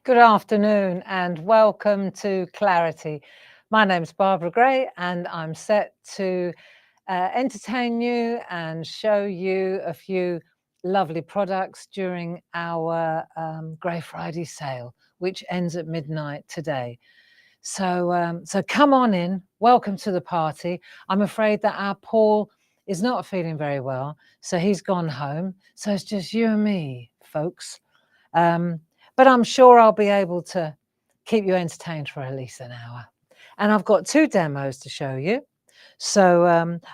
Good afternoon and welcome to Clarity. My name's Barbara Gray and I'm set to entertain you and show you a few lovely products during our Grey Friday sale, which ends at midnight today. So come on in. Welcome to the party. I'm afraid that our Paul is not feeling very well, so he's gone home. So it's just you and me, folks. But I'm sure I'll be able to keep you entertained for at least an hour. And I've got two demos to show you. So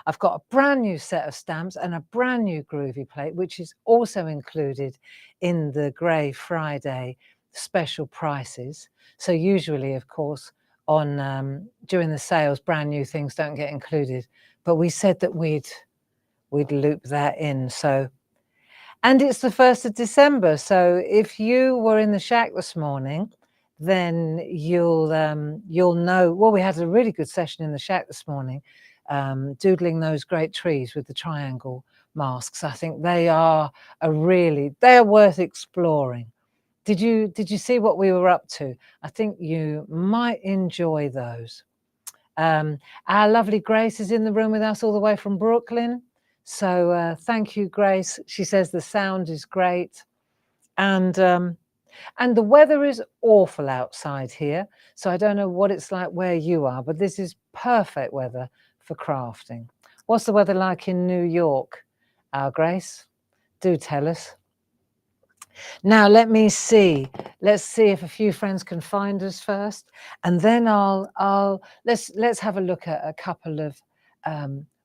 I've got a brand new set of stamps and a brand new Groovi Plate, which is also included in the Grey Friday special prices. So usually, of course, on during the sales, brand new things don't get included. But we said that we'd loop that in. And it's the 1st of December. So if you were in the shack this morning, then you'll know. Well, we had a really good session in the shack this morning, doodling those great trees with the triangle masks. I think they are they're worth exploring. Did you see what we were up to? I think you might enjoy those. Our lovely Grace is in the room with us all the way from Brooklyn. So thank you, Grace. She says the sound is great. And the weather is awful outside here. So I don't know what it's like where you are, but this is perfect weather for crafting. What's the weather like in New York, our Grace? Do tell us. Now let me see. Let's see if a few friends can find us first, and then let's have a look at a couple of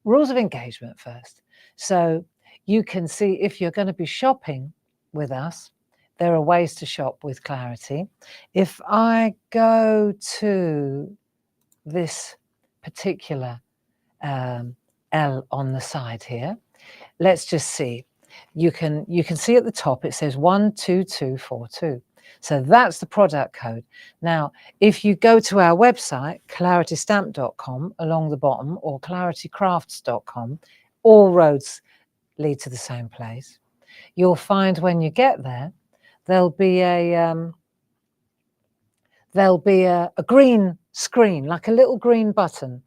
rules of engagement first. So you can see if you're going to be shopping with us, there are ways to shop with Clarity. If I go to this particular L on the side here, let's just see. You can see at the top it says 12242. So that's the product code. Now, if you go to our website, claritystamp.com along the bottom, or claritycrafts.com, all roads lead to the same place. You'll find when you get there, there'll be a green screen, like a little green button.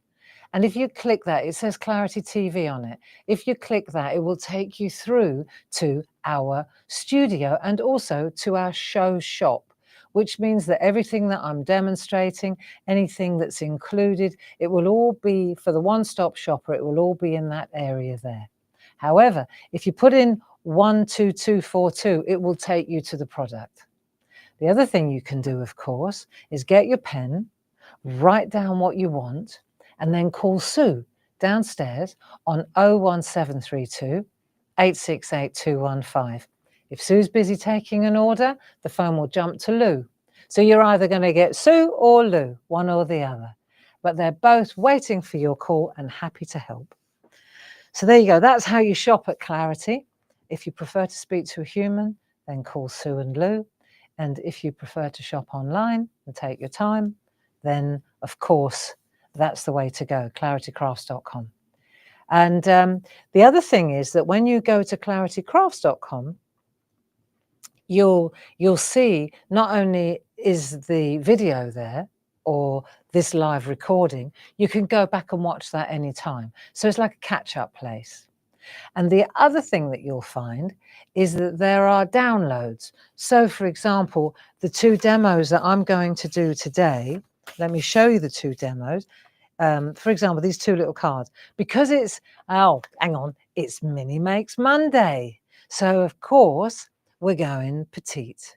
And if you click that, it says Clarity TV on it. If you click that, it will take you through to our studio and also to our show shop, which means that everything that I'm demonstrating, anything that's included, it will all be, for the one-stop shopper, it will all be in that area there. However, if you put in 12242, it will take you to the product. The other thing you can do, of course, is get your pen, write down what you want, and then call Sue downstairs on 01732 868 215. If Sue's busy taking an order, the phone will jump to Lou. So you're either going to get Sue or Lou, one or the other. But they're both waiting for your call and happy to help. So there you go. That's how you shop at Clarity. If you prefer to speak to a human, then call Sue and Lou. And if you prefer to shop online and take your time, then, of course, that's the way to go, claritycrafts.com. And the other thing is that when you go to claritycrafts.com, you'll see not only is the video there or this live recording, you can go back and watch that anytime. So it's like a catch-up place. And the other thing that you'll find is that there are downloads. So, for example, the two demos that I'm going to do today, let me show you the two demos. For example, these two little cards, because it's, it's Mini Makes Monday. So, of course, we're going petite.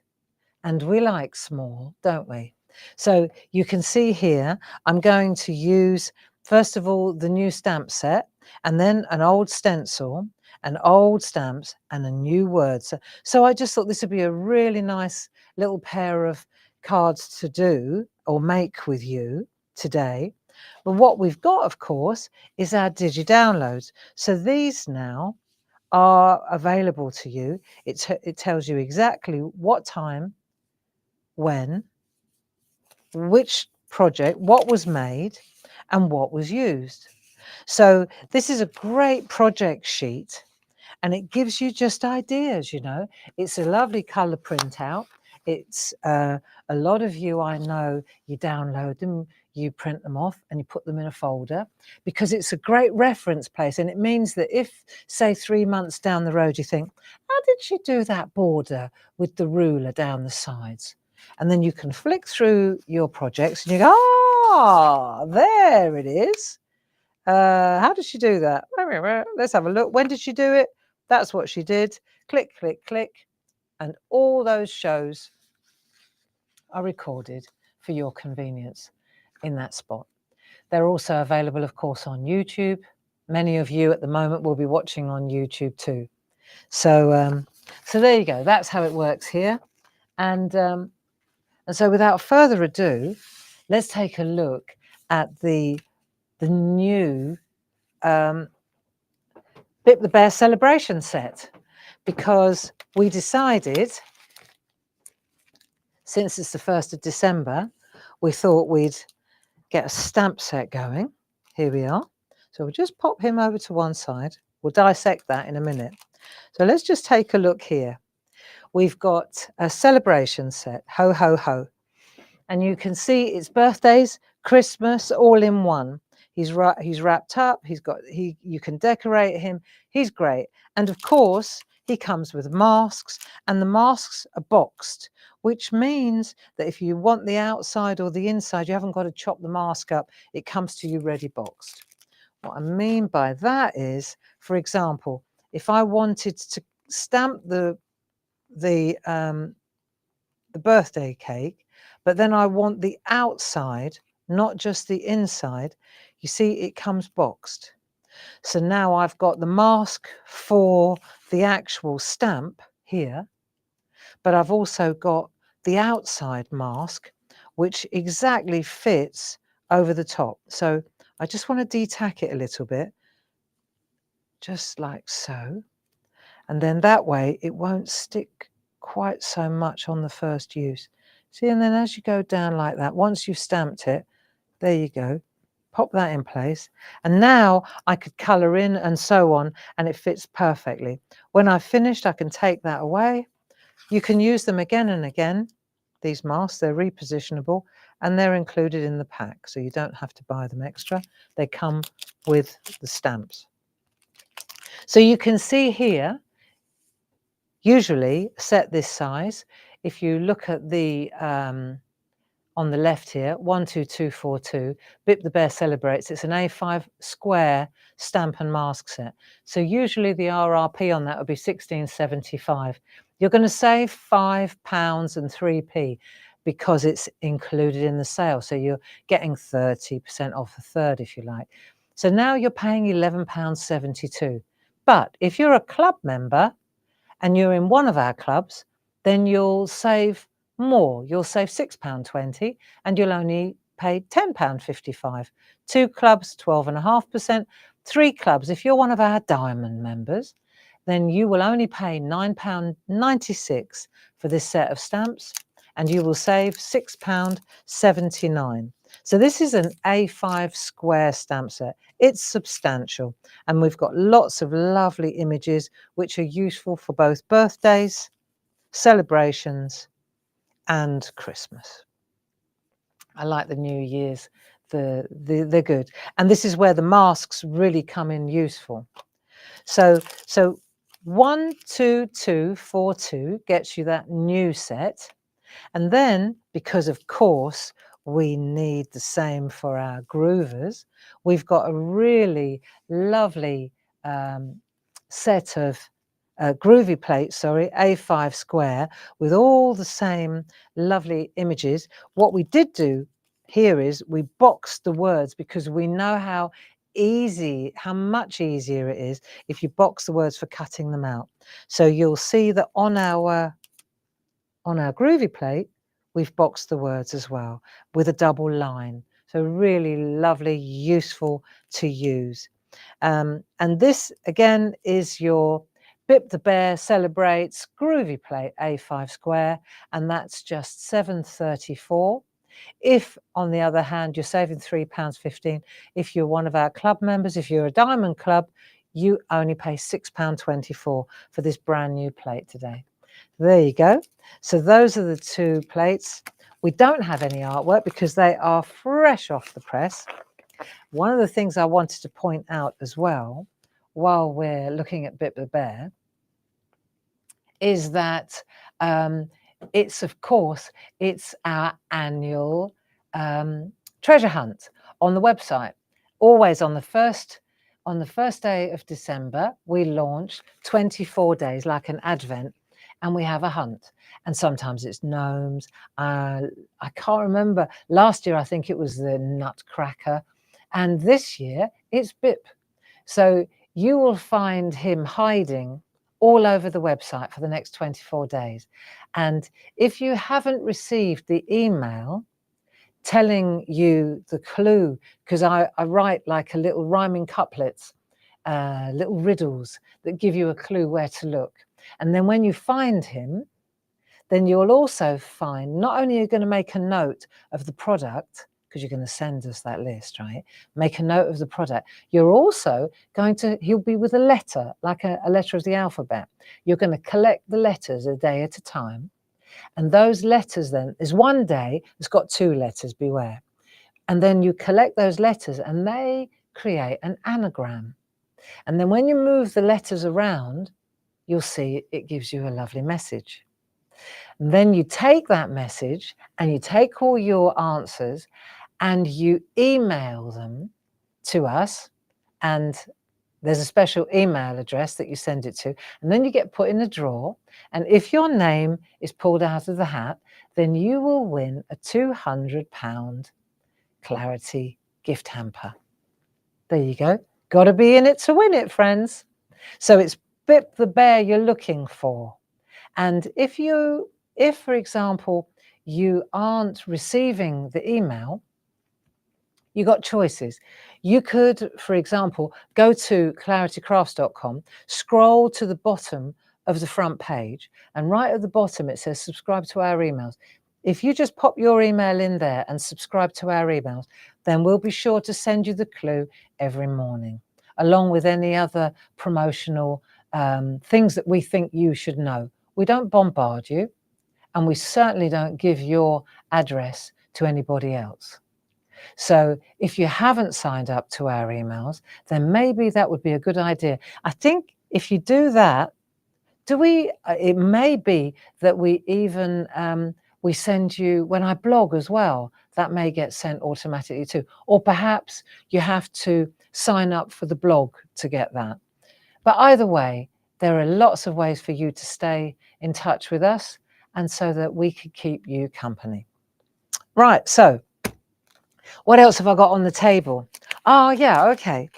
And we like small, don't we? So you can see here, I'm going to use, first of all, the new stamp set, and then an old stencil, and old stamps, and a new word. So I just thought this would be a really nice little pair of cards to do or make with you today. But what we've got, of course, is our digi-downloads. So these now are available to you. It tells you exactly what time, when, which project, what was made, and what was used. So this is a great project sheet, and it gives you just ideas, you know. It's a lovely colour printout. It's a lot of you, I know, you download them, you print them off and you put them in a folder because it's a great reference place. And it means that if, say, 3 months down the road, you think, how did she do that border with the ruler down the sides? And then you can flick through your projects and you go, ah, there it is. How did she do that? Let's have a look. When did she do it? That's what she did. Click, click, click. And all those shows are recorded for your convenience in that spot. They're also available, of course, on YouTube. Many of you at the moment will be watching on YouTube too. So, so there you go. That's how it works here. And so without further ado, let's take a look at the new BIP the Bear celebration set, because we decided, since it's the 1st of December, we thought we'd get a stamp set going. Here we are. So we'll just pop him over to one side. We'll dissect that in a minute. So let's just take a look here. We've got a celebration set, ho, ho, ho. And you can see it's birthdays, Christmas, all in one. He's wrapped up. You can decorate him. He's great. And of course, he comes with masks, and the masks are boxed, which means that if you want the outside or the inside, you haven't got to chop the mask up. It comes to you ready boxed. What I mean by that is, for example, if I wanted to stamp the birthday cake, but then I want the outside, not just the inside, you see it comes boxed. So now I've got the mask for the actual stamp here, but I've also got the outside mask, which exactly fits over the top. So I just want to detack it a little bit, just like so. And then that way it won't stick quite so much on the first use. See, and then as you go down like that, once you've stamped it, there you go, pop that in place. And now I could colour in and so on, and it fits perfectly. When I've finished, I can take that away. You can use them again and again. These masks, they're repositionable, and they're included in the pack, so you don't have to buy them extra. They come with the stamps. So you can see here, usually set this size. If you look at the on the left here, 12242, BIP the Bear celebrates. It's an A5 square stamp and mask set. So usually the RRP on that would be £16.75. You're going to save £5 and 3p because it's included in the sale. So you're getting 30% off a third, if you like. So now you're paying £11.72. But if you're a club member and you're in one of our clubs, then you'll save more. You'll save £6.20 and you'll only pay £10.55. 2 clubs, 12.5%. 3 clubs, if you're one of our diamond members, then you will only pay £9.96 for this set of stamps, and you will save £6.79. So this is an A5 square stamp set. It's substantial, and we've got lots of lovely images which are useful for both birthdays, celebrations, and Christmas. I like the New Year's. They're good. And this is where the masks really come in useful. So 12242 gets you that new set. And then, because of course we need the same for our groovers, we've got a really lovely set of Groovi Plate, A5 square, with all the same lovely images. What we did do here is we boxed the words, because we know how much easier it is if you box the words for cutting them out. So you'll see that on our Groovi Plate, we've boxed the words as well with a double line. So really lovely, useful to use. And this again is your BIP the Bear celebrates Groovi Plate A5 square, and that's just £7.34. If, on the other hand, you're saving £3.15, if you're one of our club members, if you're a diamond club, you only pay £6.24 for this brand new plate today. There you go. So those are the 2 plates. We don't have any artwork because they are fresh off the press. One of the things I wanted to point out as well, while we're looking at BIP the Bear, is that it's, of course, it's our annual treasure hunt on the website. Always on the first day of December, we launch 24 days, like an advent, and we have a hunt. And sometimes it's gnomes. I can't remember. Last year, I think it was the Nutcracker. And this year, it's BIP. So you will find him hiding all over the website for the next 24 days. And if you haven't received the email telling you the clue, because I write like a little rhyming couplets, little riddles that give you a clue where to look. And then when you find him, then you'll also find, not only are you going to make a note of the product, because you're going to send us that list, right? Make a note of the product. You're also going to, he'll be with a letter, like a letter of the alphabet. You're going to collect the letters a day at a time. And those letters then, there's one day, it's got 2 letters, beware. And then you collect those letters and they create an anagram. And then when you move the letters around, you'll see it gives you a lovely message. And then you take that message and you take all your answers and you email them to us, and there's a special email address that you send it to, and then you get put in a drawer, and if your name is pulled out of the hat, then you will win a £200 Clarity gift hamper. There you go. Got to be in it to win it, friends. So it's BIP the Bear you're looking for. And if, for example, you aren't receiving the email, you got choices. You could, for example, go to claritycrafts.com, scroll to the bottom of the front page, and right at the bottom it says subscribe to our emails. If you just pop your email in there and subscribe to our emails, then we'll be sure to send you the clue every morning, along with any other promotional things that we think you should know. We don't bombard you, and we certainly don't give your address to anybody else. So if you haven't signed up to our emails, then maybe that would be a good idea. I think if you do that, it may be that we even, we send you, when I blog as well, that may get sent automatically too. Or perhaps you have to sign up for the blog to get that. But either way, there are lots of ways for you to stay in touch with us, and so that we could keep you company. Right, so what else have I got on the table? Oh yeah, okay.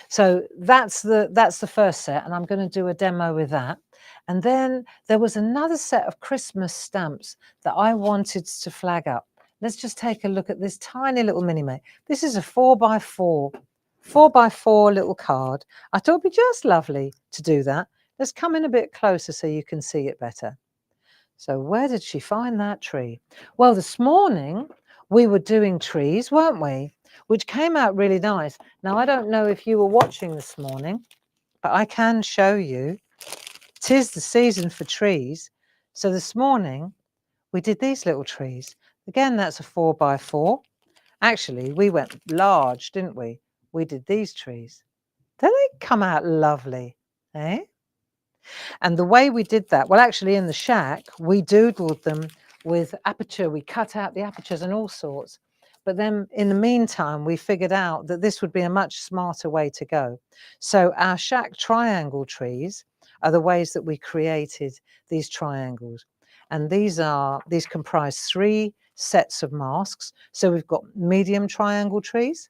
So that's the first set, and I'm going to do a demo with that. And then there was another set of Christmas stamps that I wanted to flag up. Let's just take a look at this tiny little mini-mate. This is a 4x4 little card. I thought it'd be just lovely to do that. Let's come in a bit closer so you can see it better. So where did she find that tree? Well, this morning we were doing trees, weren't we? Which came out really nice. Now, I don't know if you were watching this morning, but I can show you. 'Tis the season for trees. So this morning we did these little trees. Again, that's a 4x4. Actually, we went large, didn't we? We did these trees. Don't they come out lovely, eh? And the way we did that, well, actually in the shack, we doodled them with aperture. We cut out the apertures and all sorts. But then in the meantime, we figured out that this would be a much smarter way to go. So our shack triangle trees are the ways that we created these triangles. And these comprise 3 sets of masks. So we've got medium triangle trees,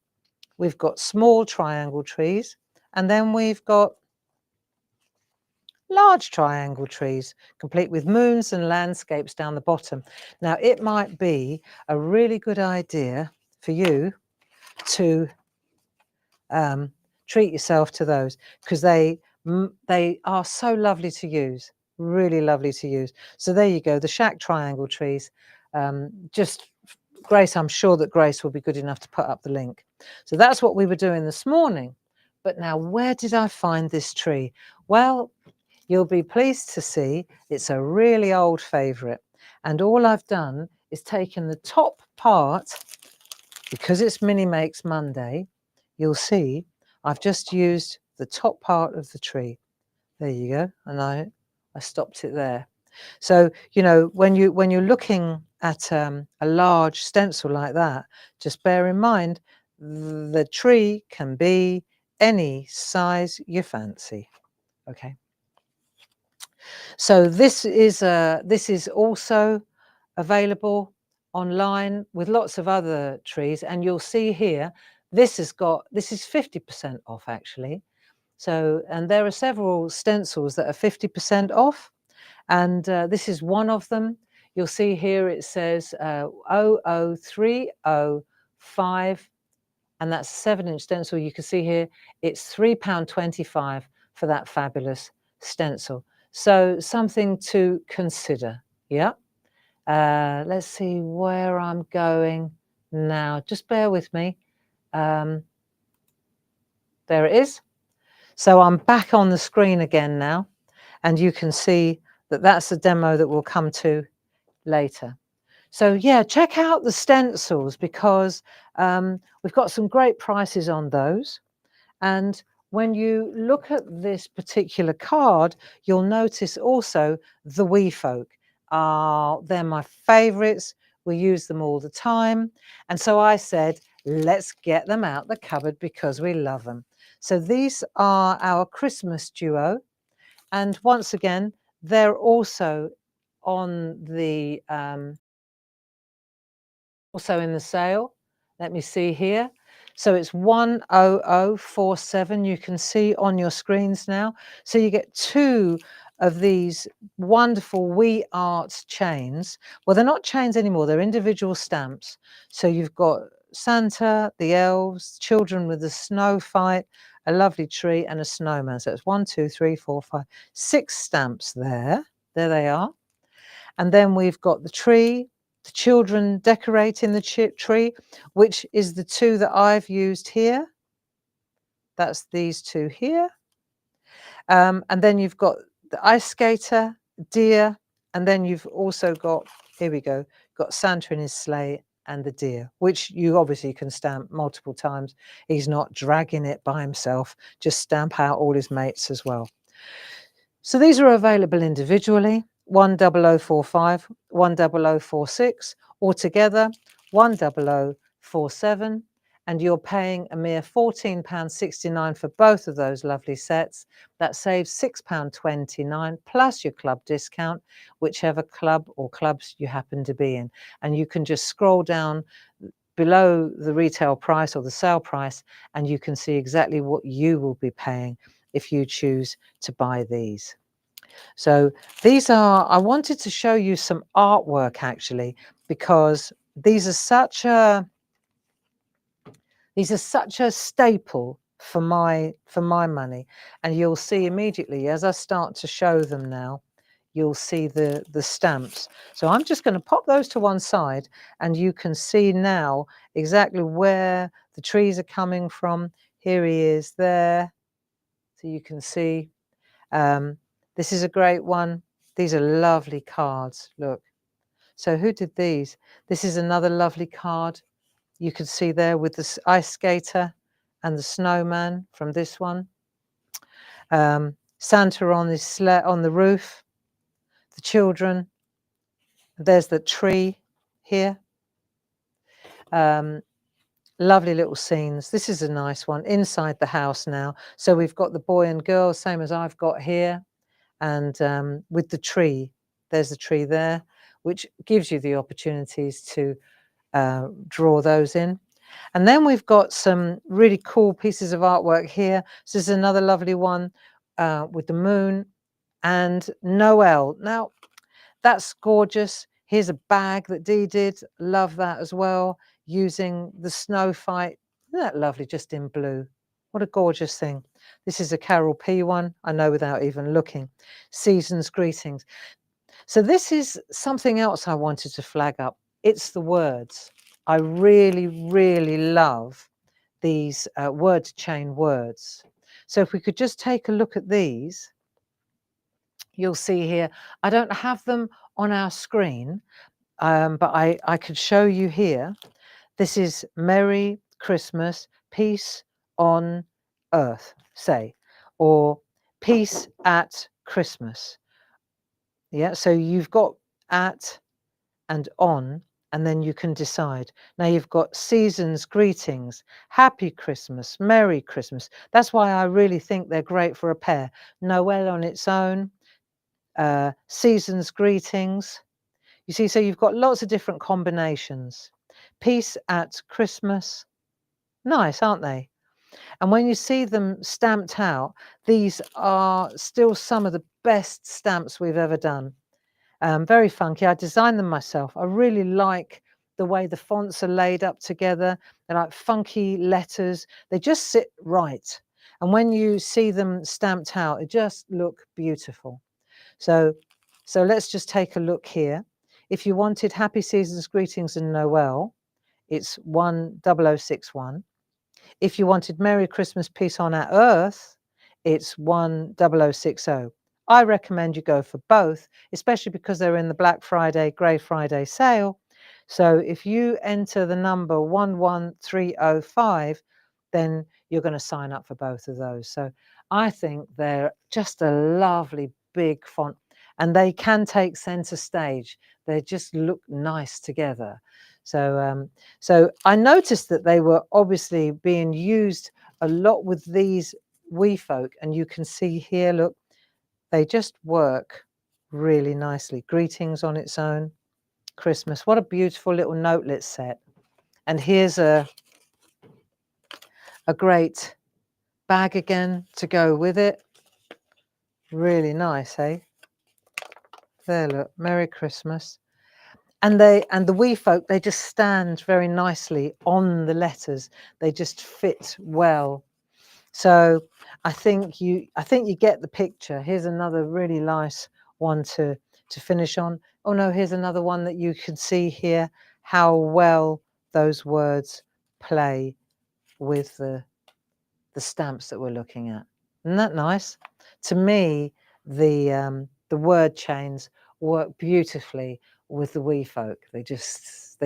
we've got small triangle trees, and then we've got large triangle trees, complete with moons and landscapes down the bottom. Now, it might be a really good idea for you to treat yourself to those, because they are so lovely to use, really lovely to use. So there you go, the shack triangle trees. Just Grace, I'm sure that Grace will be good enough to put up the link. So that's what we were doing this morning. But now, where did I find this tree? Well, You'll be pleased to see it's a really old favourite. And all I've done is taken the top part, because it's Mini Makes Monday, you'll see I've just used the top part of the tree. There you go. And I stopped it there. So, you know, when you're looking at a large stencil like that, just bear in mind the tree can be any size you fancy. Okay. So this is also available online with lots of other trees, and you'll see here this is 50% off actually. So, and there are several stencils that are 50% off, and this is one of them. You'll see here it says 00305, and that's a 7-inch stencil. You can see here it's £3.25 for that fabulous stencil. So something to consider. Yeah. Let's see where I'm going now. Just bear with me. There it is. So I'm back on the screen again now, and you can see that that's a demo that we'll come to later. So yeah, check out the stencils, because we've got some great prices on those. And when you look at this particular card, you'll notice also the wee folk. They're my favourites. We use them all the time. And so I said, let's get them out the cupboard because we love them. So these are our Christmas duo. And once again, they're also on the also in the sale. Let me see here. So it's 10047. You can see on your screens now. So you get 2 of these wonderful We Arts chains. Well, they're not chains anymore. They're individual stamps. So you've got Santa, the elves, children with the snow fight, a lovely tree, and a snowman. So it's 1, 2, 3, 4, 5, 6 stamps there. There they are. And then we've got the tree, the children decorating the tree, which is the 2 that I've used here. That's these 2 here. And then you've got the ice skater, deer, and then you've also got, here we go, got Santa in his sleigh and the deer, which you obviously can stamp multiple times. He's not dragging it by himself, just stamp out all his mates as well. So these are available individually, 10045, 10046, altogether 10047, and you're paying a mere £14.69 for both of those lovely sets. That saves £6.29 plus your club discount, whichever club or clubs you happen to be in. And you can just scroll down below the retail price or the sale price, and you can see exactly what you will be paying if you choose to buy these. So these are, I wanted to show you some artwork actually, because these are such a staple for my money. And you'll see immediately as I start to show them now, you'll see the stamps. So I'm just going to pop those to one side, and you can see now exactly where the trees are coming from. Here he is there. So you can see this is a great one. These are lovely cards. Look. So who did these? This is another lovely card. You can see there with the ice skater and the snowman from this one. Santa on his sled on the roof. The children. There's the tree here. Lovely little scenes. This is a nice one inside the house now. So we've got the boy and girl, same as I've got here. And with the tree, there's the tree there, which gives you the opportunities to draw those in. And then we've got some really cool pieces of artwork here. So this is another lovely one with the moon and Noel. Now, that's gorgeous. Here's a bag that Dee did. Love that as well, using the snow fight. Isn't that lovely, just in blue? What a gorgeous thing. This is a Carol P one, I know without even looking. Season's greetings. So this is something else I wanted to flag up. It's the words. I really, really love these word chain words. So if we could just take a look at these. you'll see here, I don't have them on our screen, but I could show you here. This is Merry Christmas, Peace on Earth, say, or Peace at Christmas. Yeah, so you've got at and on, and then you can decide. Now you've got seasons, greetings, happy Christmas, Merry Christmas. That's why I really think they're great for a pair. Noel on its own, seasons, greetings. You see, so you've got lots of different combinations. Peace at Christmas. Nice, aren't they? And when you see them stamped out, these are still some of the best stamps we've ever done. Very funky. I designed them myself. I really like the way the fonts are laid up together. They're like funky letters. They just sit right. And when you see them stamped out, it just look beautiful. So let's just take a look here. If you wanted Happy Seasons, Greetings and Noel, it's 10061. If you wanted Merry Christmas, Peace on our Earth, it's 10060. I recommend you go for both, especially because they're in the Black Friday, Grey Friday sale. So if you enter the number 11305, then you're going to sign up for both of those. So I think they're just a lovely big font, and they can take center stage. They just look nice together. So I noticed that they were obviously being used a lot with these wee folk, and you can see here, look, they just work really nicely. Greetings on its own, Christmas. What a beautiful little notelet set. And here's a great bag again to go with it. Really nice, eh? There, look, Merry Christmas. And the wee folk, they just stand very nicely on the letters. They just fit well. So I think you get the picture. Here's another really nice one to finish on. Oh no, here's another one that you can see here how well those words play with the stamps that we're looking at. Isn't that nice? To me, the word chains work beautifully with the wee folk. They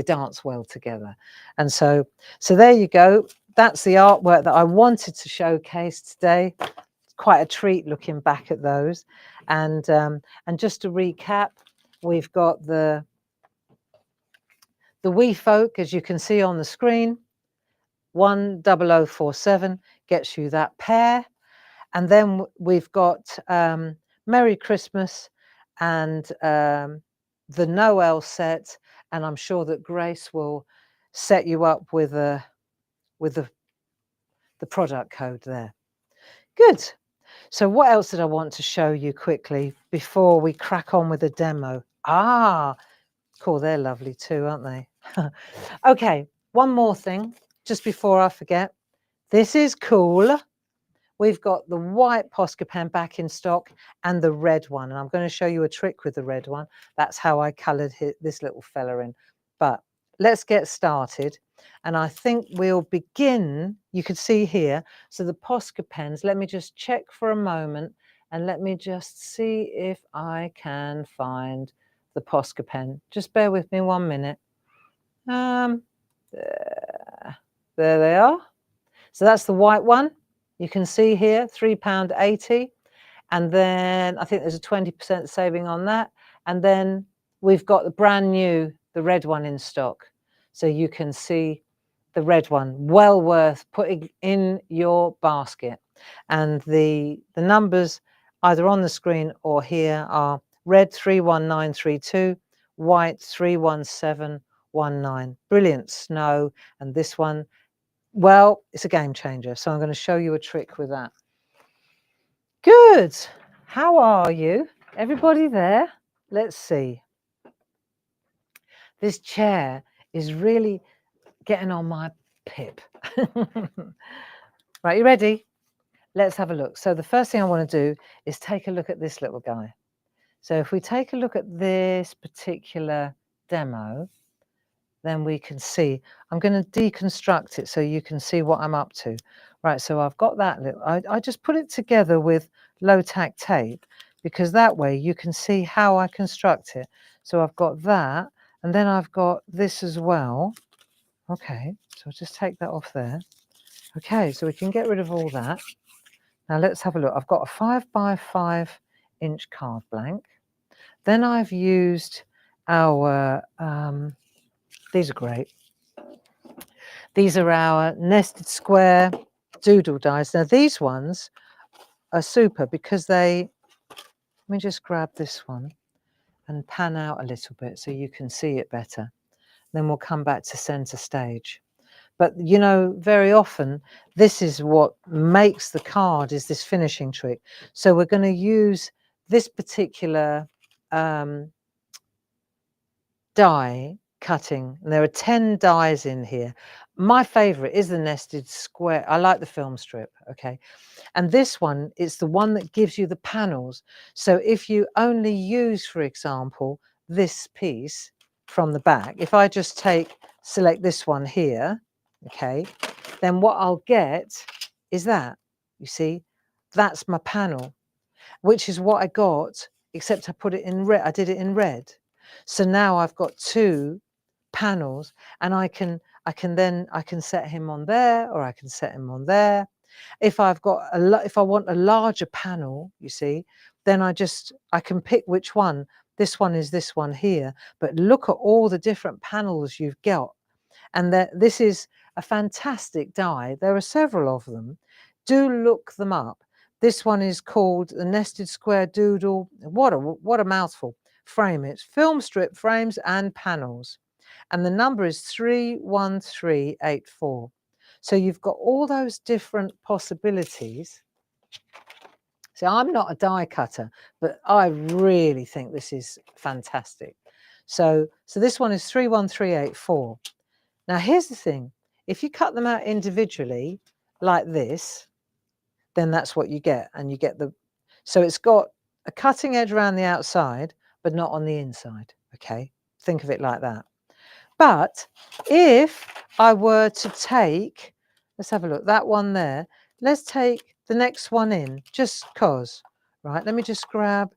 dance well together. And so there you go. That's the artwork that I wanted to showcase today. It's quite a treat looking back at those. And just to recap, we've got the wee folk, as you can see on the screen. 10047 gets you that pair. And then we've got Merry Christmas and the Noel set. And I'm sure that Grace will set you up with the product code there. Good. So what else did I want to show you quickly before we crack on with the demo? Cool. They're lovely too, aren't they? Okay. One more thing just before I forget. This is cool. We've got the white Posca pen back in stock and the red one. And I'm going to show you a trick with the red one. That's how I coloured this little fella in. But let's get started. And I think we'll begin, you can see here, so the Posca pens, let me just check for a moment and let me just see if I can find the Posca pen. Just bear with me 1 minute. There they are. So that's the white one. You can see here, £3.80. And then I think there's a 20% saving on that. And then we've got the brand new, the red one in stock. So you can see the red one, well worth putting in your basket. And the numbers either on the screen or here are red 31932, white 31719. Brilliant snow. And this one, well, it's a game changer. So I'm going to show you a trick with that. Good. How are you? Everybody there? Let's see. This chair is really getting on my pip. Right, you ready? Let's have a look. So the first thing I want to do is take a look at this little guy. So if we take a look at this particular demo, then we can see. I'm going to deconstruct it so you can see what I'm up to. Right, so I've got that little, I just put it together with low tack tape because that way you can see how I construct it. So I've got that, and then I've got this as well. Okay, so I'll just take that off there. Okay, so we can get rid of all that. Now let's have a look. I've got a 5 by 5 inch card blank. Then I've used our, these are great. These are our nested square doodle dies. Now these ones are super because they, let me just grab this one and pan out a little bit so you can see it better. Then we'll come back to center stage. But you know, very often this is what makes the card, is this finishing trick. So we're going to use this particular die cutting, and there are 10 dies in here. My favorite is the nested square. I like the film strip, okay? And this one is the one that gives you the panels. So if you only use, for example, this piece from the back, if I just select this one here, okay, then what I'll get is that, you see, that's my panel, which is what I got, except I put it in red. I did it in red. So now I've got 2 panels, and I can set him on there, or I can set him on there. If I've got if I want a larger panel, you see, then I can pick which one. This one is this one here, but look at all the different panels you've got. And this is a fantastic die. There are several of them. Do look them up. This one is called the Nested Square Doodle. What a mouthful. Frame. It's film strip frames and panels. And the number is 31384. So you've got all those different possibilities. See, I'm not a die cutter, but I really think this is fantastic. So this one is 31384. Now, here's the thing. If you cut them out individually like this, then that's what you get. And you get so it's got a cutting edge around the outside, but not on the inside. Okay, think of it like that. But if I were to take, let's have a look, that one there, let's take the next one in, just cause, right? Let me just grab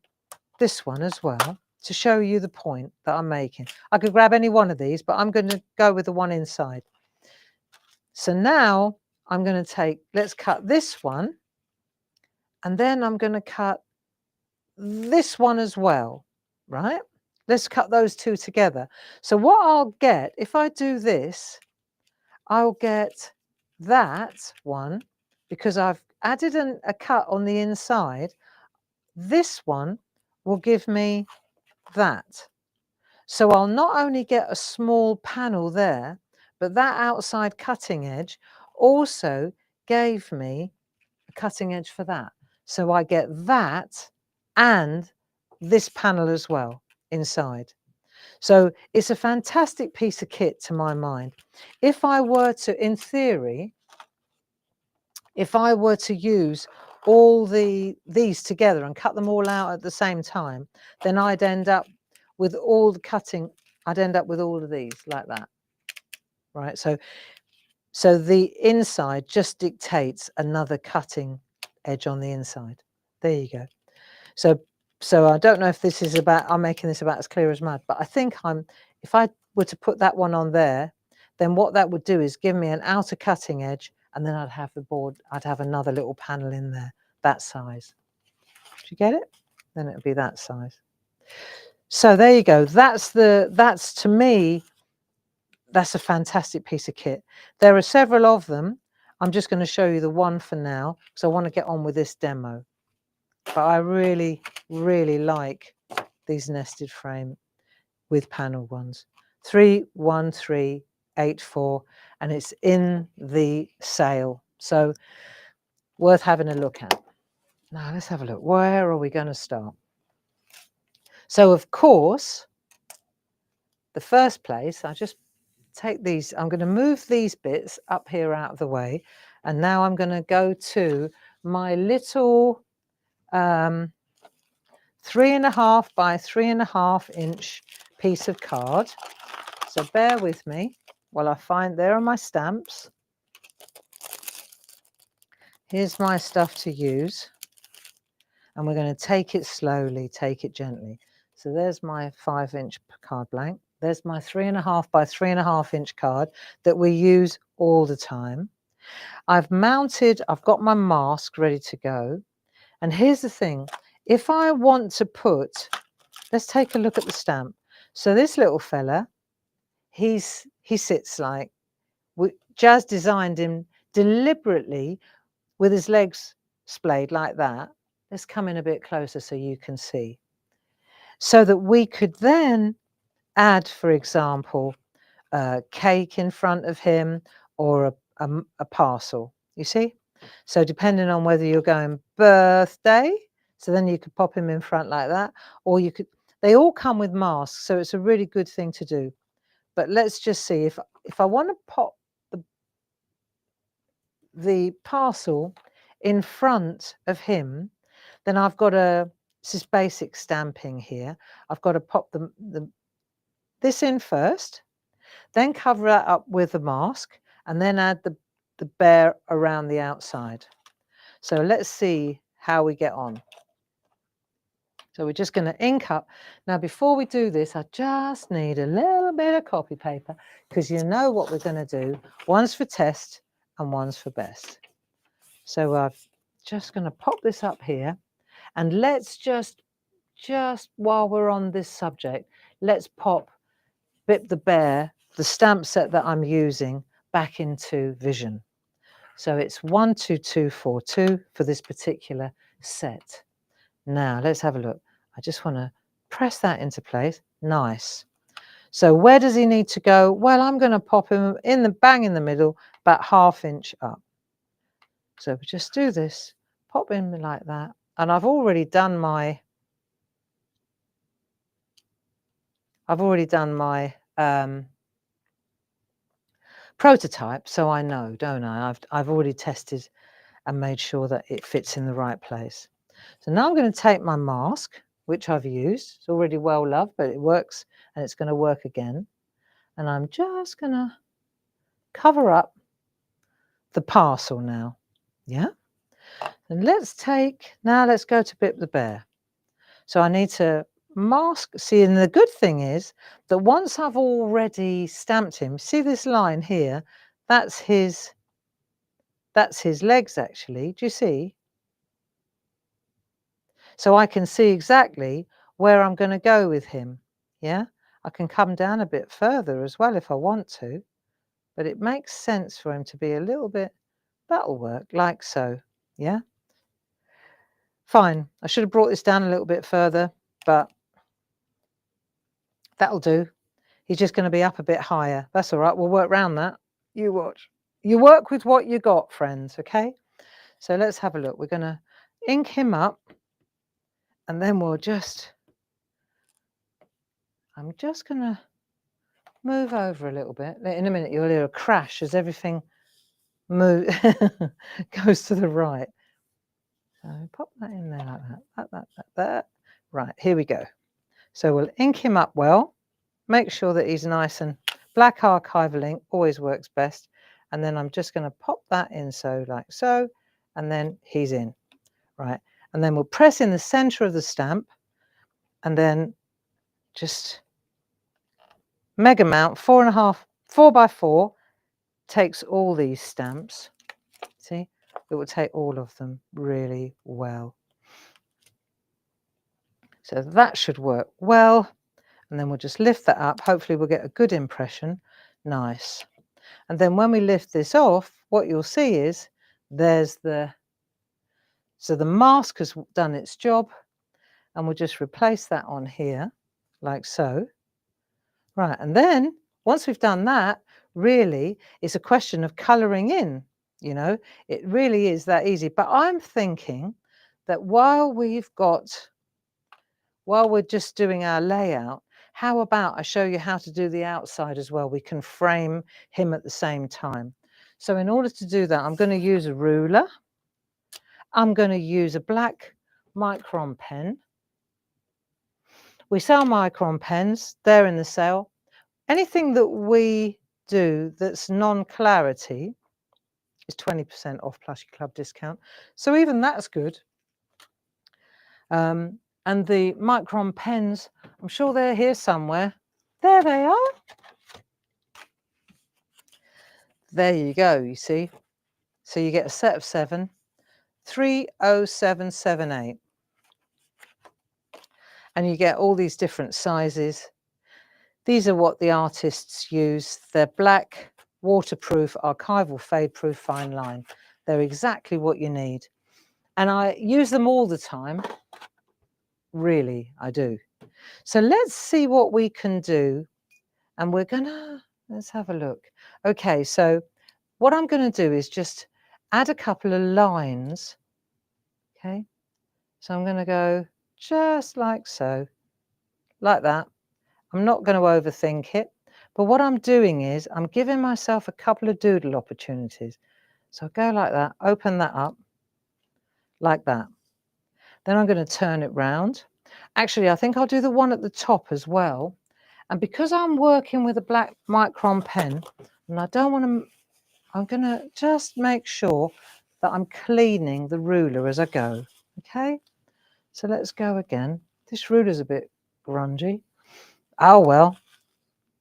this one as well to show you the point that I'm making. I could grab any one of these, but I'm going to go with the one inside. So now I'm going to let's cut this one, and then I'm going to cut this one as well, right? Let's cut those 2 together. So what I'll get, if I do this, I'll get that one, because I've added a cut on the inside. This one will give me that. So I'll not only get a small panel there, but that outside cutting edge also gave me a cutting edge for that. So I get that and this panel as well inside. So it's a fantastic piece of kit to my mind. If I were to, in theory, if I were to use all these together and cut them all out at the same time, then I'd end up with all the cutting. I'd end up with all of these like that, right? So the inside just dictates another cutting edge on the inside. There you go. So I don't know if this is about, I'm making this about as clear as mud, but I think if I were to put that one on there, then what that would do is give me an outer cutting edge, and then I'd have the board, I'd have another little panel in there, that size. Do you get it? Then it would be that size. So there you go. That's to me, that's a fantastic piece of kit. There are several of them. I'm just going to show you the one for now, because I want to get on with this demo. But I really, really like these nested frame with panel ones. 31384, and it's in the sale. So worth having a look at. Now let's have a look. Where are we going to start? So of course, the first place, I just take these, I'm going to move these bits up here out of the way. And now I'm going to go to my little 3.5 by 3.5 inch piece of card. So bear with me while I find, there are my stamps. Here's my stuff to use. and we're going to take it slowly, take it gently. So there's my 5-inch card blank. There's my 3.5 by 3.5 inch card that we use all the time. I've got my mask ready to go. And here's the thing, if I want to put, let's take a look at the stamp. So this little fella, he sits like, Jazz designed him deliberately with his legs splayed like that. Let's come in a bit closer so you can see. So that we could then add, for example, a cake in front of him or a parcel, you see? So depending on whether you're going birthday, so then you could pop him in front like that, or you could, they all come with masks, so it's a really good thing to do. But let's just see, if I want to pop the parcel in front of him, then I've got this is basic stamping here. I've got to pop this in first, then cover that up with the mask, and then add the bear around the outside. So let's see how we get on. So we're just going to ink up. Now, before we do this, I just need a little bit of copy paper, because you know what we're going to do. One's for test and one's for best. So I'm just going to pop this up here, and let's just while we're on this subject, let's pop BIP the Bear, the stamp set that I'm using, back into Vision. So it's 12242 for this particular set. Now let's have a look. I just want to press that into place. Nice. So where does he need to go? Well, I'm going to pop him in the bang in the middle, about 1/2 inch up. So we just do this, pop in like that. And I've already done my prototype, so I know, don't I? I've already tested and made sure that it fits in the right place. So now I'm going to take my mask, which I've used. It's already well loved, but it works, and it's going to work again. And I'm just going to cover up the parcel now. Yeah. And let's go to BIP the Bear. So I need to mask. See, and the good thing is that once I've already stamped him, see this line here? That's his legs, actually. Do you see? So I can see exactly where I'm going to go with him. Yeah, I can come down a bit further as well if I want to, but it makes sense for him to be a little bit, that'll work, like so. Yeah, fine. I should have brought this down a little bit further, but that'll do. He's just going to be up a bit higher. That's all right. We'll work around that. You watch. You work with what you got, friends, okay? So let's have a look. We're going to ink him up, and then we'll just, I'm just going to move over a little bit. In a minute, you'll hear a crash as everything goes to the right. So pop that in there like that. Right, here we go. So we'll ink him up well. Make sure that he's nice, and black archival ink always works best. And then I'm just going to pop that in, so like so, and then he's in. Right, and then we'll press in the center of the stamp, and then just mega mount 4x4 takes all these stamps. See, it will take all of them really well. So that should work well. And then we'll just lift that up. Hopefully we'll get a good impression. Nice. And then when we lift this off, what you'll see is so the mask has done its job, and we'll just replace that on here like so. Right, and then once we've done that, really it's a question of colouring in, you know, it really is that easy. But I'm thinking that while we're just doing our layout, how about I show you how to do the outside as well? We can frame him at the same time. So in order to do that, I'm going to use a ruler. I'm going to use a black micron pen. We sell micron pens, they're in the sale. Anything that we do that's non-clarity is 20% off plus your club discount. So even that's good. And the Micron pens, I'm sure they're here somewhere. There they are. There you go, you see. So you get a set of 7, 30778. And you get all these different sizes. These are what the artists use. They're black, waterproof, archival, fade-proof fine line. They're exactly what you need. And I use them all the time. Really, I do. So let's see what we can do. And we're gonna, let's have a look. Okay, so what I'm gonna do is just add a couple of lines. Okay, so I'm gonna go just like so, like that. I'm not going to overthink it, but what I'm doing is I'm giving myself a couple of doodle opportunities. So go like that, open that up, like that. Then I'm going to turn it round. Actually, I think I'll do the one at the top as well. And because I'm working with a black Micron pen, and I don't want to, I'm going to just make sure that I'm cleaning the ruler as I go. Okay, so let's go again. This ruler's a bit grungy. Oh, well,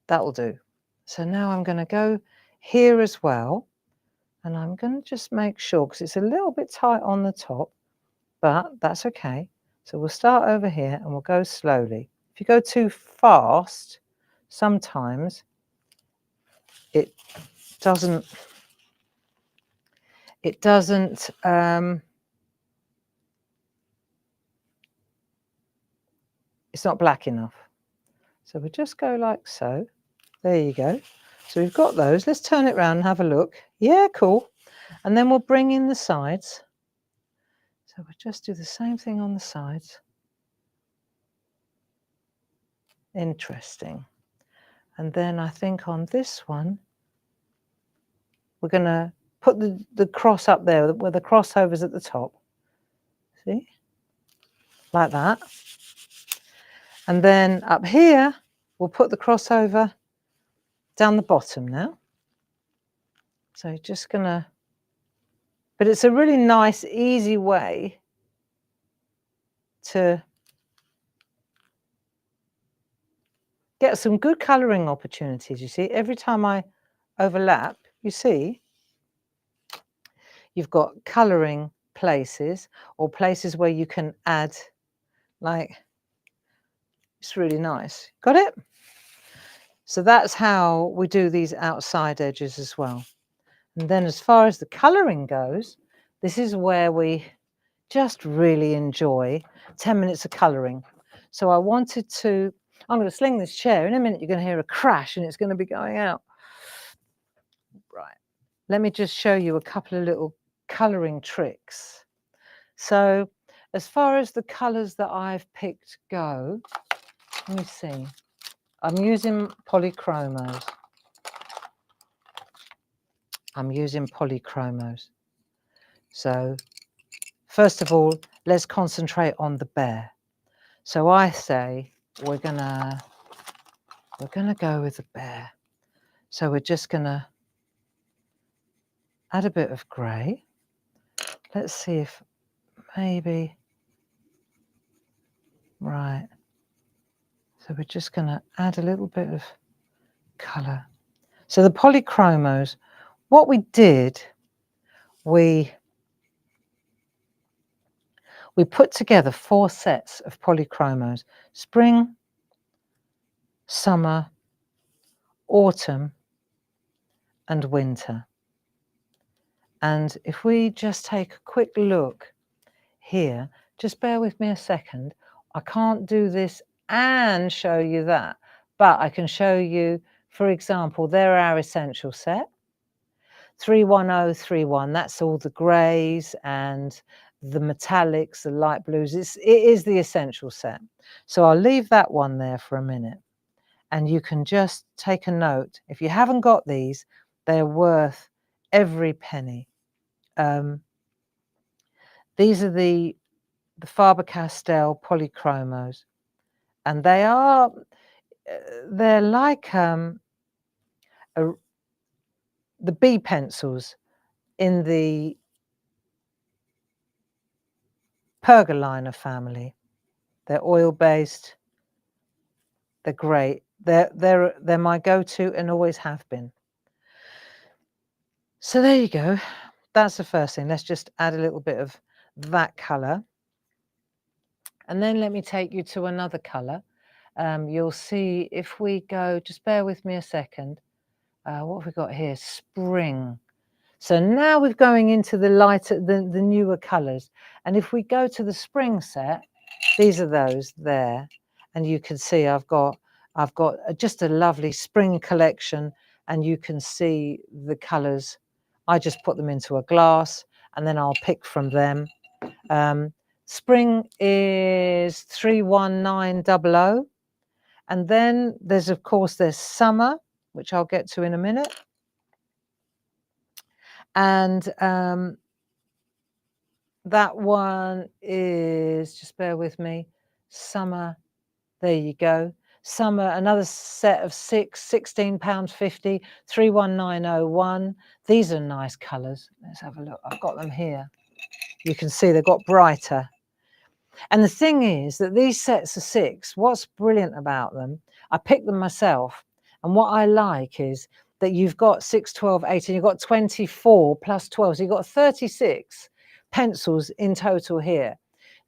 that'll do. So now I'm going to go here as well. And I'm going to just make sure, because it's a little bit tight on the top, but that's okay. So we'll start over here and we'll go slowly. If you go too fast, sometimes it doesn't, it's not black enough. So we just go like so. There you go. So we've got those. Let's turn it around and have a look. Yeah, cool. And then we'll bring in the sides. So we'll just do the same thing on the sides. Interesting. And then I think on this one, we're going to put the cross up there where the crossover's at the top. See? Like that. And then up here, we'll put the crossover down the bottom now. So just going to, but it's a really nice, easy way to get some good colouring opportunities. You see, every time I overlap, you see, you've got colouring places or places where you can add, like, it's really nice. Got it? So that's how we do these outside edges as well. And then as far as the colouring goes, this is where we just really enjoy 10 minutes of colouring. So I wanted to, I'm going to sling this chair. In a minute, you're going to hear a crash and it's going to be going out. Right. Let me just show you a couple of little colouring tricks. So as far as the colours that I've picked go, let me see. I'm using polychromos. So first of all, let's concentrate on the bear. So I say we're gonna go with the bear. So we're just gonna add a bit of grey. Let's see if maybe, right. So we're just gonna add a little bit of colour. So the polychromos, what we did, we put together 4 sets of polychromos: spring, summer, autumn, and winter. And if we just take a quick look here, just bear with me a second. I can't do this and show you that, but I can show you, for example, they're our essential set. 31031, that's all the greys and the metallics, the light blues. It is the essential set. So I'll leave that one there for a minute. And you can just take a note. If you haven't got these, they're worth every penny. These are the Faber-Castell polychromos, and they're like the B pencils in the Pergoliner family. They're oil-based. They're great. They're my go-to and always have been. So there you go. That's the first thing. Let's just add a little bit of that colour. And then let me take you to another colour. You'll see if we go, just bear with me a second. What have we got here? Spring. So now we're going into the lighter, the newer colours. And if we go to the spring set, these are those there. And you can see I've got just a lovely spring collection, and you can see the colours. I just put them into a glass and then I'll pick from them. Spring is 31900. And then there's, of course, there's summer, which I'll get to in a minute. And that one is, just bear with me, summer. There you go. Summer, another set of £16.50, 31901. These are nice colours. Let's have a look. I've got them here. You can see they've got brighter. And the thing is that these sets of 6, what's brilliant about them, I picked them myself. And what I like is that you've got 6, 12, 18, you've got 24 plus 12. So you've got 36 pencils in total here.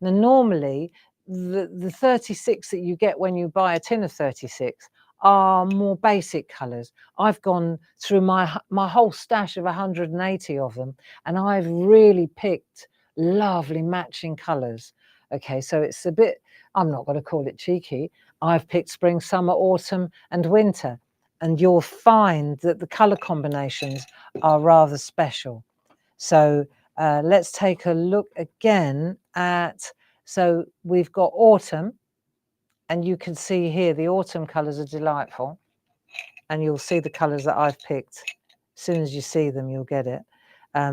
Now, normally, the 36 that you get when you buy a tin of 36 are more basic colours. I've gone through my whole stash of 180 of them, and I've really picked lovely matching colours. Okay, so it's a bit, I'm not going to call it cheeky. I've picked spring, summer, autumn and winter, and you'll find that the colour combinations are rather special. So let's take a look again at, so we've got autumn, and you can see here the autumn colours are delightful, and you'll see the colours that I've picked. As soon as you see them, you'll get it.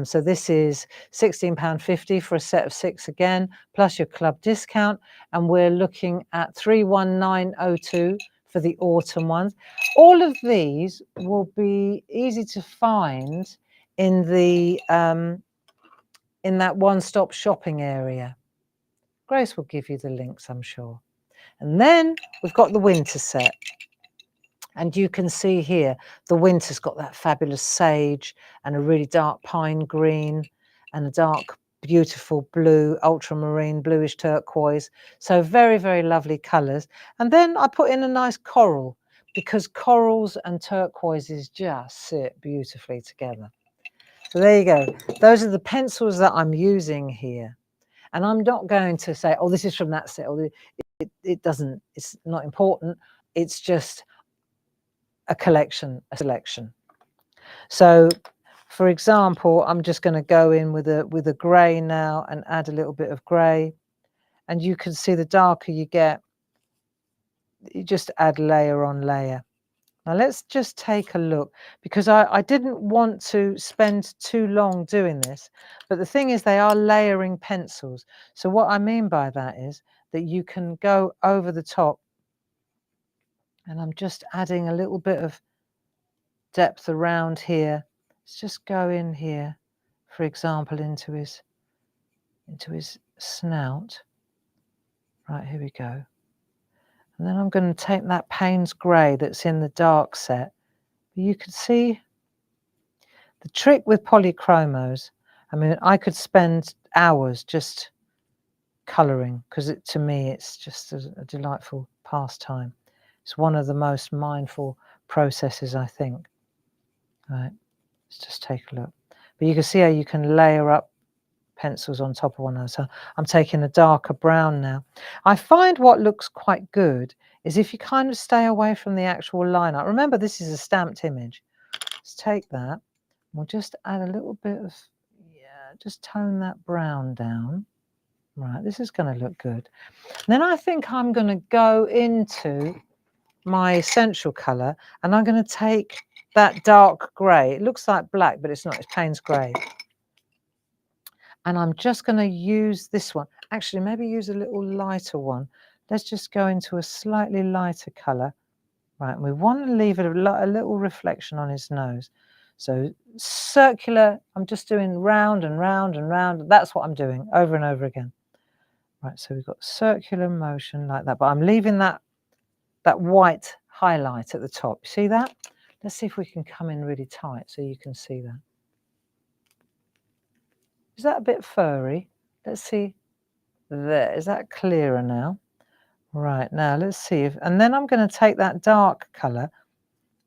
So this is £16.50 for a set of 6 again, plus your club discount. And we're looking at 31902 for the autumn ones. All of these will be easy to find in the in that one-stop shopping area. Grace will give you the links, I'm sure. And then we've got the winter set. And you can see here, the winter's got that fabulous sage and a really dark pine green and a dark, beautiful blue, ultramarine, bluish turquoise. So very, very lovely colours. And then I put in a nice coral, because corals and turquoises just sit beautifully together. So there you go. Those are the pencils that I'm using here. And I'm not going to say, oh, this is from that set, or it doesn't, it's not important. It's just a collection, a selection. So for example, I'm just going to go in with a grey now and add a little bit of grey, and you can see the darker you get, you just add layer on layer. Now let's just take a look, because I didn't want to spend too long doing this, but the thing is they are layering pencils. So what I mean by that is that you can go over the top, and I'm just adding a little bit of depth around here. Let's just go in here, for example, into his snout. Right, here we go. And then I'm going to take that Payne's grey that's in the dark set. You can see the trick with polychromos. I mean, I could spend hours just colouring, because to me it's just a delightful pastime. It's one of the most mindful processes, I think. Right, let's just take a look. But you can see how you can layer up pencils on top of one another. So I'm taking a darker brown now. I find what looks quite good is if you kind of stay away from the actual line art. Remember, this is a stamped image. Let's take that. We'll just add a little bit of, yeah, just tone that brown down. Right, this is going to look good. And then I think I'm going to go into my essential colour, and I'm going to take that dark grey. It looks like black, but it's not. It's Payne's grey. And I'm just going to use this one. Actually, maybe use a little lighter one. Let's just go into a slightly lighter colour. Right, and we want to leave it a little reflection on his nose. So circular, I'm just doing round and round and round. That's what I'm doing over and over again. Right, so we've got circular motion like that, but I'm leaving that white highlight at the top. See that? Let's see if we can come in really tight so you can see that. Is that a bit furry? Let's see. There, is that clearer now? Right, now let's see if, and then I'm going to take that dark colour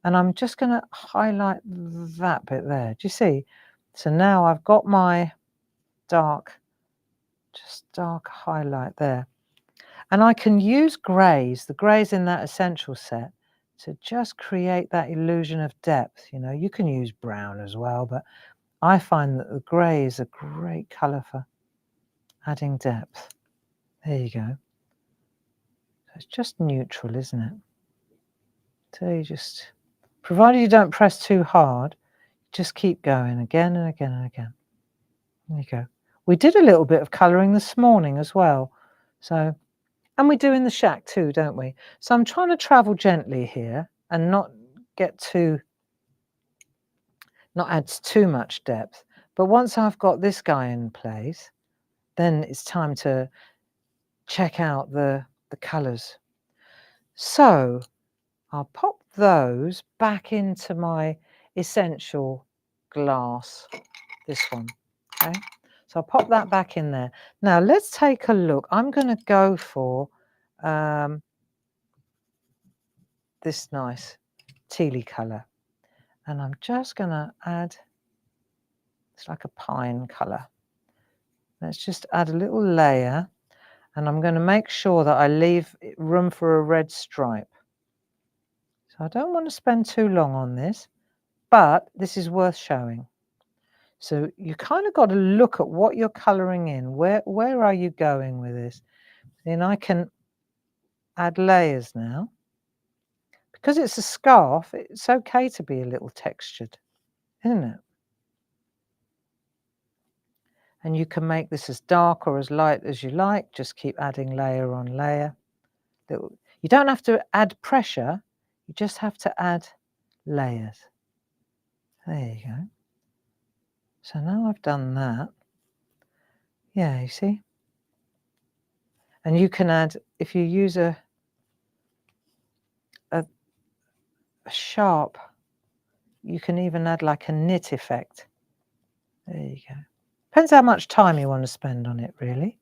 and I'm just going to highlight that bit there. Do you see? So now I've got my dark, just dark highlight there. And I can use greys, the greys in that essential set, to just create that illusion of depth. You know, you can use brown as well, but I find that the grey is a great colour for adding depth. There you go. So it's just neutral, isn't it? So you just, provided you don't press too hard, just keep going again and again and again. There you go. We did a little bit of colouring this morning as well. So, and we do in the shack too, don't we? So I'm trying to travel gently here and not add too much depth. But once I've got this guy in place, then it's time to check out the colours. So I'll pop those back into my essential glass, this one, okay? So I'll pop that back in there. Now let's take a look. I'm going to go for this nice tealy colour. And I'm just going to add, it's like a pine colour. Let's just add a little layer. And I'm going to make sure that I leave room for a red stripe. So I don't want to spend too long on this, but this is worth showing. So you kind of got to look at what you're colouring in. Where are you going with this? Then I can add layers now. Because it's a scarf, it's okay to be a little textured, isn't it? And you can make this as dark or as light as you like. Just keep adding layer on layer. You don't have to add pressure. You just have to add layers. There you go. So now I've done that. Yeah, you see? And you can add, if you use a sharp, you can even add like a knit effect. There you go. Depends how much time you want to spend on it, really.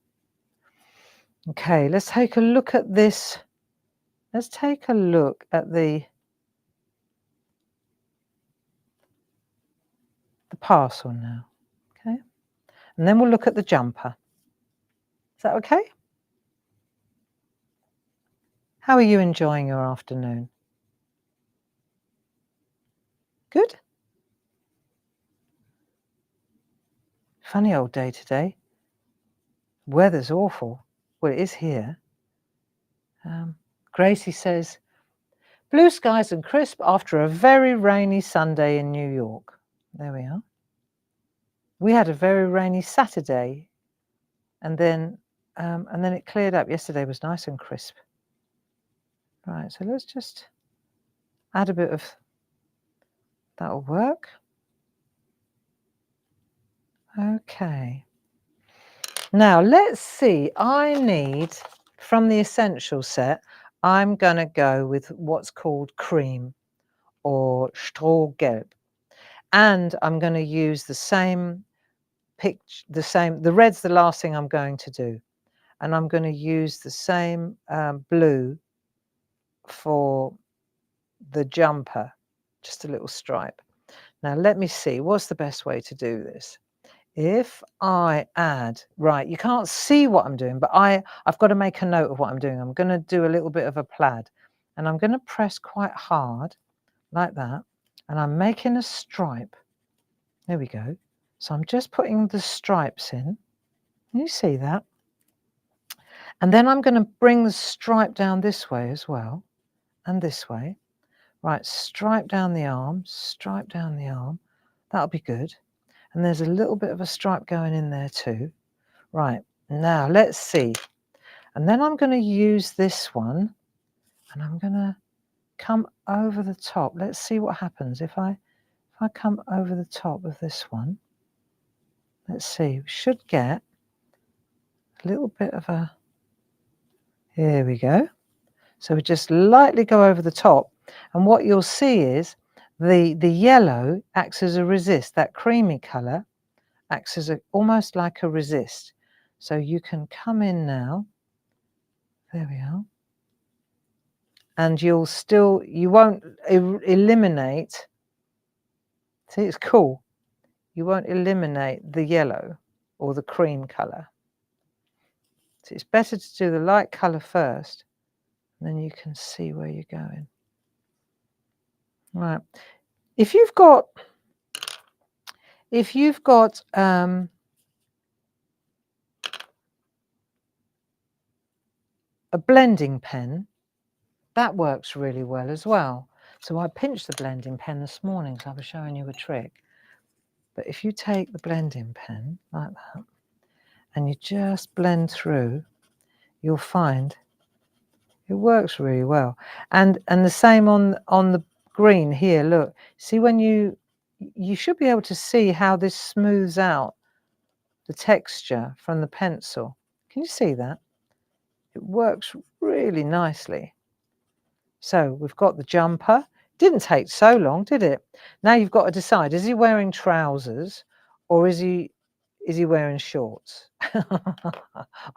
Okay, let's take a look at this. Let's take a look at the parcel now. Okay, and then we'll look at the jumper. Is that okay? How are you enjoying your afternoon? Good? Funny old day today. Weather's awful. Well, it is here. Gracie says, blue skies and crisp after a very rainy Sunday in New York. There we are. We had a very rainy Saturday, and then it cleared up. Yesterday was nice and crisp. Right, so let's just add a bit of, that'll work. Okay. Now let's see, I need, from the essential set, I'm going to go with what's called cream or Strohgelb. And I'm going to use the same picture, the red's the last thing I'm going to do. And I'm going to use the same blue for the jumper, just a little stripe. Now let me see, what's the best way to do this? If I add, right, you can't see what I'm doing, but I've got to make a note of what I'm doing. I'm going to do a little bit of a plaid, and I'm going to press quite hard like that, and I'm making a stripe. There we go. So I'm just putting the stripes in. Can you see that? And then I'm going to bring the stripe down this way as well, and this way. Right, stripe down the arm, stripe down the arm. That'll be good. And there's a little bit of a stripe going in there too. Right, now let's see. And then I'm going to use this one, and I'm going to come over the top. Let's see what happens if I come over the top of this one. Let's see, we should get a little bit of a Here we go. So we just lightly go over the top, and what you'll see is the yellow acts as a resist. That creamy colour acts as almost like a resist. So you can come in now. There we are. And you won't eliminate. See, it's cool. You won't eliminate the yellow or the cream colour. So it's better to do the light colour first, and then you can see where you're going. Right. If you've got a blending pen, that works really well as well. So I pinched the blending pen this morning because I was showing you a trick. But if you take the blending pen like that and you just blend through, you'll find it works really well. And the same on the green here. Look, see, when you should be able to see how this smooths out the texture from the pencil. Can you see that? It works really nicely. So we've got the jumper. Didn't take so long, did it? Now you've got to decide, is he wearing trousers or is he wearing shorts? I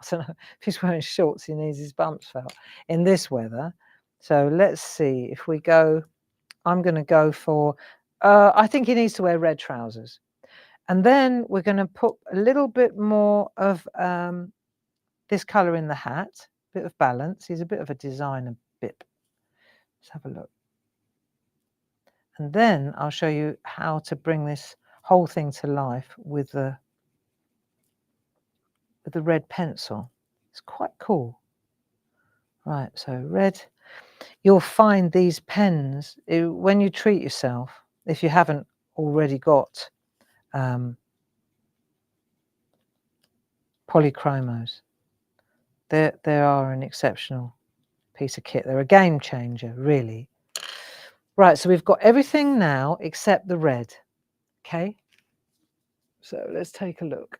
don't know. If he's wearing shorts, he needs his bumps felt in this weather. So let's see if we go. I'm going to go for, I think he needs to wear red trousers. And then we're going to put a little bit more of this colour in the hat, a bit of balance. He's a bit of a designer BIP. Let's have a look. And then I'll show you how to bring this whole thing to life with the red pencil. It's quite cool. Right, so red. You'll find these pens, when you treat yourself, if you haven't already got polychromos, they are an exceptional piece of kit. They're a game changer, really. Right, so we've got everything now except the red. Okay, so let's take a look.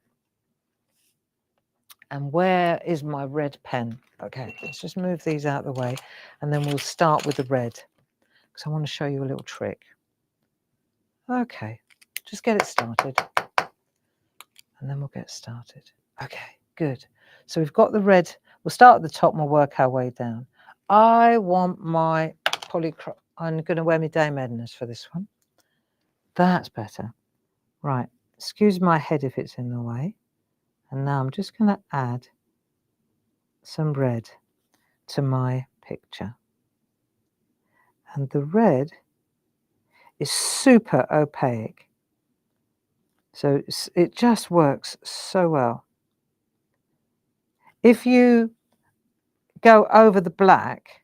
And where is my red pen? Okay, let's just move these out of the way, and then we'll start with the red, because I want to show you a little trick. Okay, just get it started, and then we'll get started. Okay, good. So we've got the red. We'll start at the top and we'll work our way down. I want my polychrome. I'm going to wear my Dame Edna's for this one. That's better. Right, excuse my head if it's in the way. And now I'm just going to add some red to my picture. And the red is super opaque. So it just works so well. If you go over the black,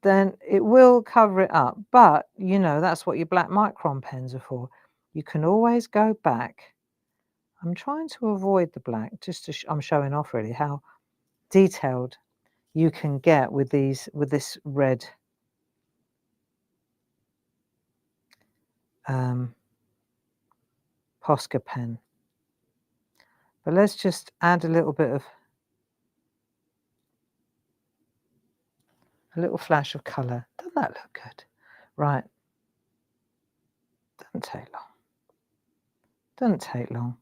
then it will cover it up. But, you know, that's what your black micron pens are for. You can always go back. I'm trying to avoid the black, just to I'm showing off really how detailed you can get with this red Posca pen. But let's just add a little flash of colour. Doesn't that look good? Right. Doesn't take long. Doesn't take long.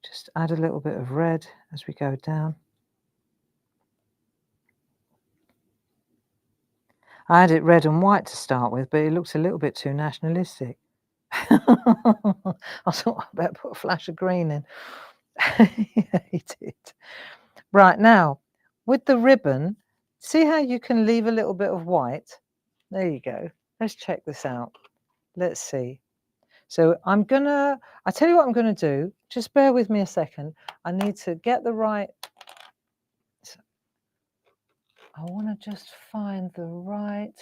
Just add a little bit of red as we go down. I had it red and white to start with, but it looks a little bit too nationalistic. I thought I'd better put a flash of green in. Yeah, he did. Right, now, with the ribbon, see how you can leave a little bit of white? There you go. Let's check this out. Let's see. So I tell you what I'm going to do. Just bear with me a second. I need to get the right, I want to just find the right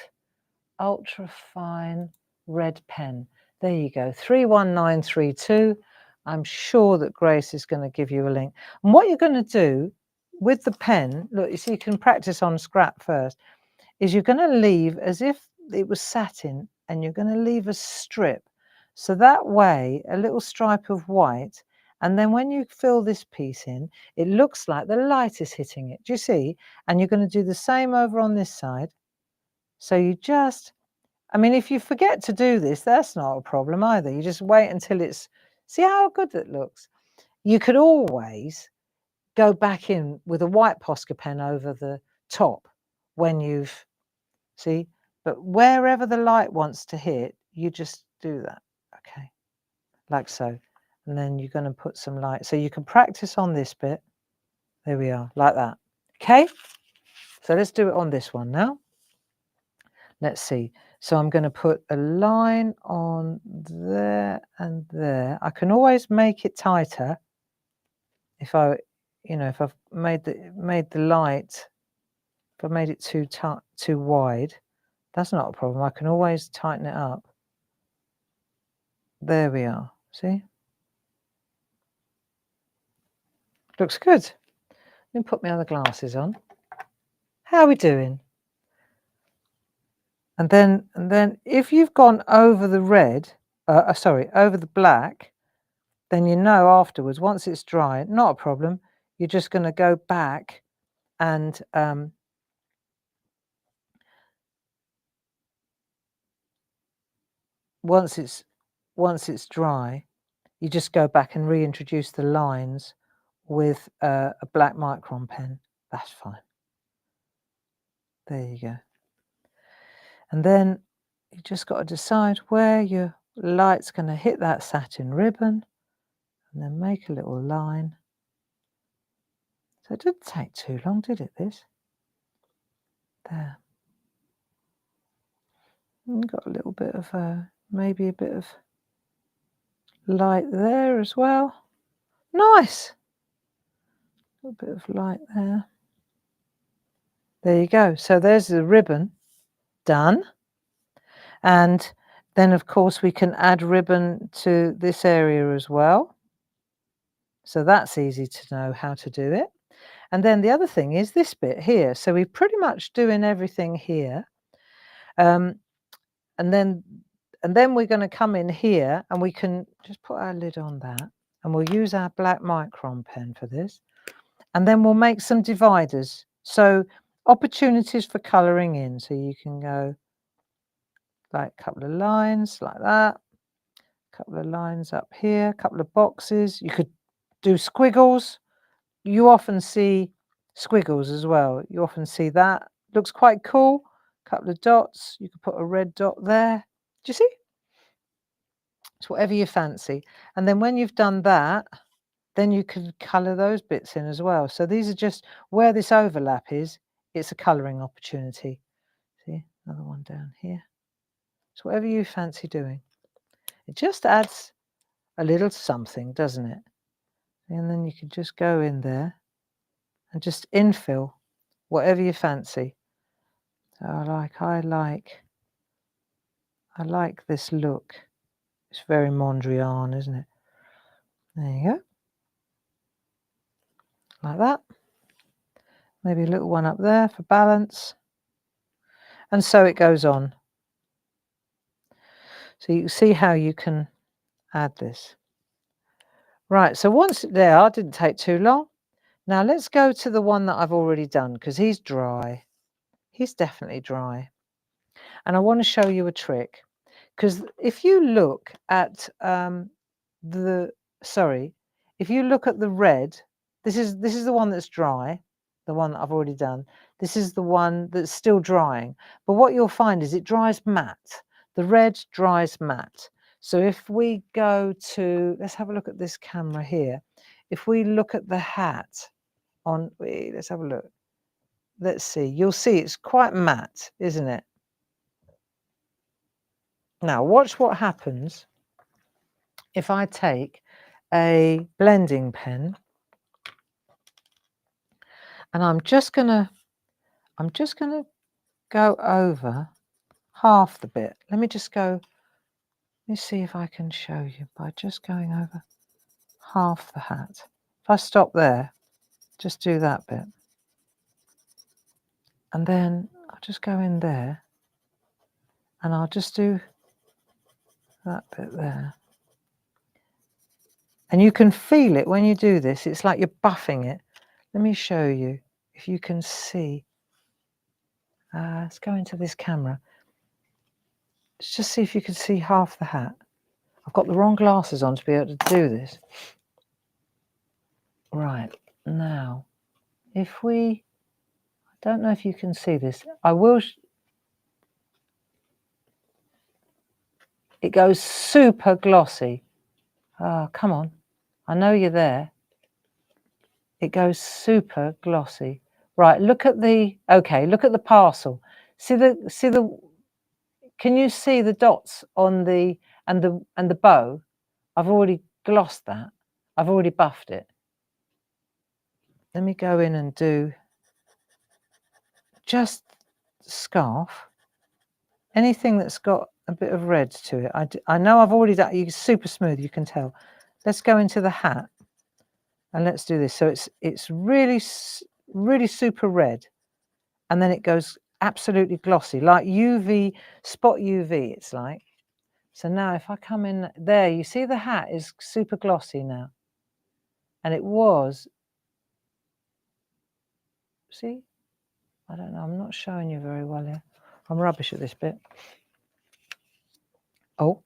ultra fine red pen. There you go, 31932. I'm sure that Grace is going to give you a link. And what you're going to do with the pen, look, you see, you can practice on scrap first, is you're going to leave as if it was satin, and you're going to leave a strip. So that way, a little stripe of white, And then when you fill this piece in, it looks like the light is hitting it. Do you see? And you're going to do the same over on this side. So you just, I mean, if you forget to do this, that's not a problem either. You just wait until it's, see how good it looks? You could always go back in with a white Posca pen over the top when you've, see, but wherever the light wants to hit, you just do that, okay, like so. And then you're going to put some light. So you can practice on this bit. There we are, like that. Okay, so let's do it on this one now. Let's see. So I'm going to put a line on there and there. I can always make it tighter if I, you know, if I've made the light, if I made it too wide, that's not a problem. I can always tighten it up. There we are. See? Looks good. Let me put my other glasses on. How are we doing? And then if you've gone over the red, over the black, then you know afterwards, once it's dry, not a problem. You're just going to go back and once it's dry, you just go back and reintroduce the lines with a black micron pen. That's fine. There you go. And then you just got to decide where your light's going to hit that satin ribbon, and then make a little line. So it didn't take too long, did it, this? There. And got a little bit of, maybe a bit of light there as well. Nice! A little bit of light there. There you go. So there's the ribbon done. And then, of course, we can add ribbon to this area as well. So that's easy to know how to do it. And then the other thing is this bit here. So we're pretty much doing everything here. And then we're going to come in here and we can just put our lid on that. And we'll use our black micron pen for this. And then we'll make some dividers. So opportunities for colouring in. So you can go like a couple of lines like that. A couple of lines up here. A couple of boxes. You could do squiggles. You often see squiggles as well. You often see that. Looks quite cool. A couple of dots. You could put a red dot there. Do you see? It's whatever you fancy. And then when you've done that, then you can colour those bits in as well. So these are just where this overlap is. It's a colouring opportunity. See, another one down here. It's whatever you fancy doing. It just adds a little something, doesn't it? And then you can just go in there and just infill whatever you fancy. So I like this look. It's very Mondrian, isn't it? There you go. Like that. Maybe a little one up there for balance. And so it goes on. So you can see how you can add this. Right, so once there, didn't take too long. Now let's go to the one that I've already done because he's dry. He's definitely dry. And I want to show you a trick. Because if you look at if you look at the red, this is the one that's dry, the one that I've already done. This is the one that's still drying. But what you'll find is it dries matte. The red dries matte. So if we go to, let's have a look at this camera here. If we look at the hat on, let's have a look. Let's see. You'll see it's quite matte, isn't it? Now watch what happens if I take a blending pen and I'm just gonna go over half the bit. Let me see if I can show you by just going over half the hat. If I stop there, just do that bit. And then I'll just go in there and I'll just do that bit there. And you can feel it when you do this. It's like you're buffing it. Let me show you if you can see. Let's go into this camera. Let's just see if you can see half the hat. I've got the wrong glasses on to be able to do this. Right, now, if we... I don't know if you can see this. I will... It goes super glossy. Oh, come on. I know you're there. It goes super glossy. Right, look at the... Okay, look at the parcel. See the... Can you see the dots on the... and the bow? I've already glossed that. I've already buffed it. Let me go in and do just scarf. Anything that's got a bit of red to it. I know I've already done. It's super smooth, you can tell. Let's go into the hat and let's do this. So it's really super red, and then it goes absolutely glossy, like UV, spot UV. It's like. So now if I come in there, you see the hat is super glossy now, and it was. See, I don't know. I'm not showing you very well here. I'm rubbish at this bit. Oh,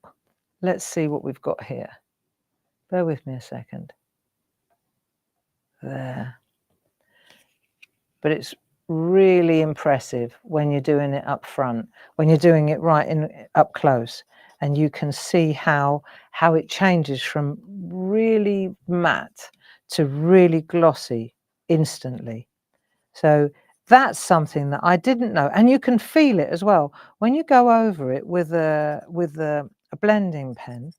let's see what we've got here. Bear with me a second. There. But it's really impressive when you're doing it up front, when you're doing it right in up close, and you can see how it changes from really matte to really glossy instantly. So that's something that I didn't know, and you can feel it as well when you go over it with a blending pen.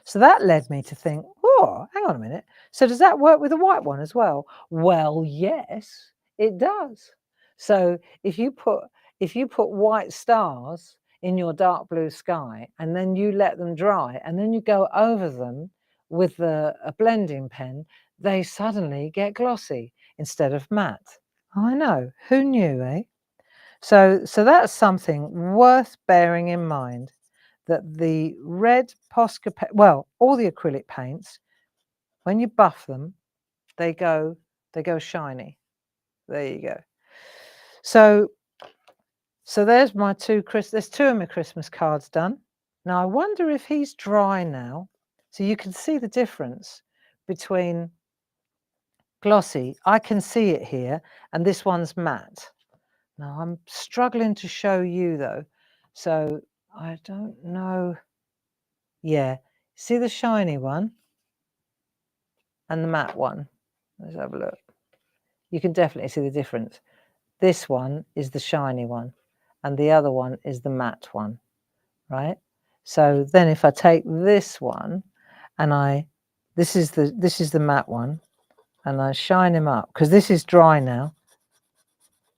So that led me to think, oh, hang on a minute. So does that work with a white one as well? Well, yes, it does. So if you put white stars in your dark blue sky and then you let them dry and then you go over them with a blending pen, they suddenly get glossy instead of matte. I know, who knew, eh? So that's something worth bearing in mind, that the red Posca, well, all the acrylic paints, when you buff them, they go shiny. There you go. So there's my there's two of my Christmas cards done. Now I wonder if he's dry now. So you can see the difference between glossy. I can see it here, and this one's matte. Now I'm struggling to show you though. So I don't know. Yeah, see the shiny one and the matte one. Let's have a look. You can definitely see the difference. This one is the shiny one and the other one is the matte one, right? So then if I take this one and this is the matte one, and I shine him up, because this is dry now,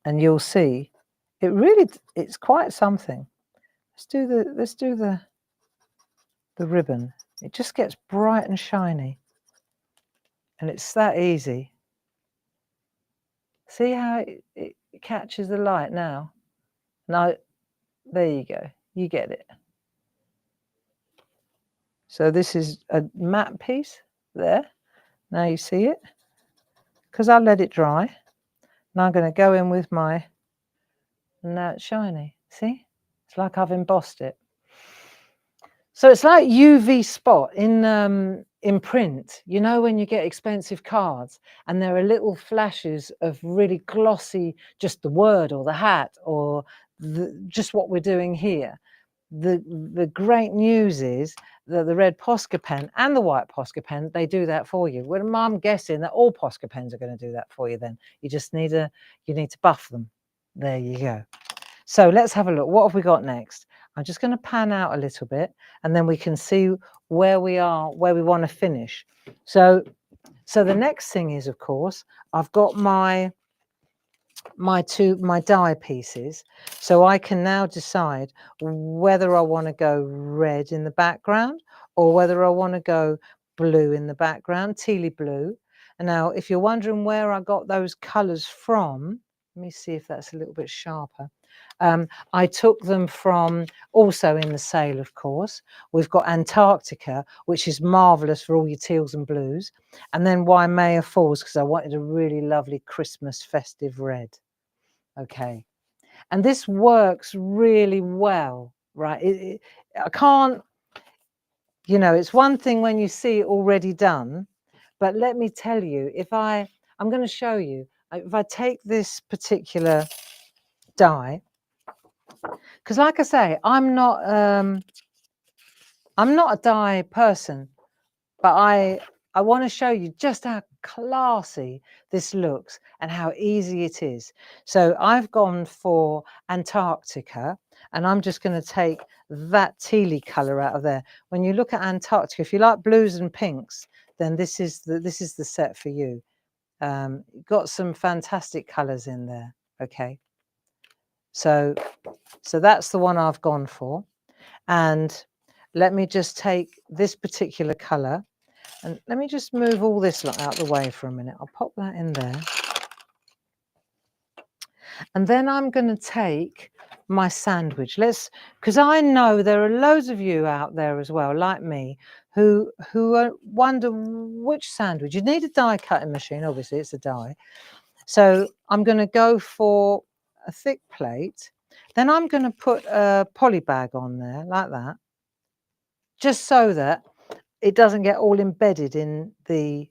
and you'll see it's quite something. Let's do the ribbon. It just gets bright and shiny, and it's that easy. See how it catches the light now? Now, there you go. You get it. So this is a matte piece there. Now you see it? Because I let it dry. Now I'm going to go in with my... Now it's shiny. See? It's like I've embossed it. So it's like UV spot in print. You know when you get expensive cards and there are little flashes of really glossy, just the word or the hat or just what we're doing here. The great news is that the red Posca pen and the white Posca pen, they do that for you. Well, I'm guessing that all Posca pens are going to do that for you then. You just need to buff them. There you go. So let's have a look. What have we got next? I'm just going to pan out a little bit and then we can see where we are, where we want to finish. So the next thing is, of course, I've got my die pieces. So I can now decide whether I want to go red in the background or whether I want to go blue in the background, tealy blue. And now, if you're wondering where I got those colours from, let me see if that's a little bit sharper. I took them from, also in the sale, of course, we've got Antarctica, which is marvellous for all your teals and blues. And then Waimea Falls, because I wanted a really lovely Christmas festive red. Okay. And this works really well, right? I can't, you know, it's one thing when you see it already done, but let me tell you, I'm going to show you, if I take this particular die, because like I say, I'm not a die person, but I want to show you just how classy this looks and how easy it is. So I've gone for Antarctica, and I'm just going to take that tealy colour out of there. When you look at Antarctica, if you like blues and pinks, then this is the set for you. Got some fantastic colours in there. Okay, so that's the one I've gone for. And let me just take this particular colour, and let me just move all this out of the way for a minute. I'll pop that in there. And then I'm going to take my sandwich. Because I know there are loads of you out there as well, like me, who wonder which sandwich. You need a die cutting machine, obviously, it's a die. So I'm going to go for a thick plate. Then I'm going to put a poly bag on there, like that, just so that it doesn't get all embedded in the...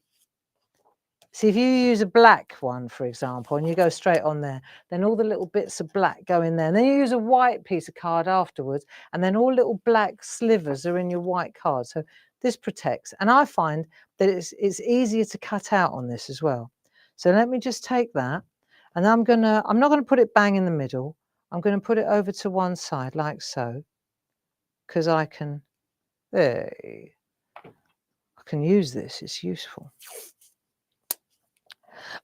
See, if you use a black one, for example, and you go straight on there, then all the little bits of black go in there. And then you use a white piece of card afterwards, and then all little black slivers are in your white card. So this protects. And I find that it's easier to cut out on this as well. So let me just take that, and I'm not gonna put it bang in the middle. I'm gonna put it over to one side like so, because I can use this, it's useful.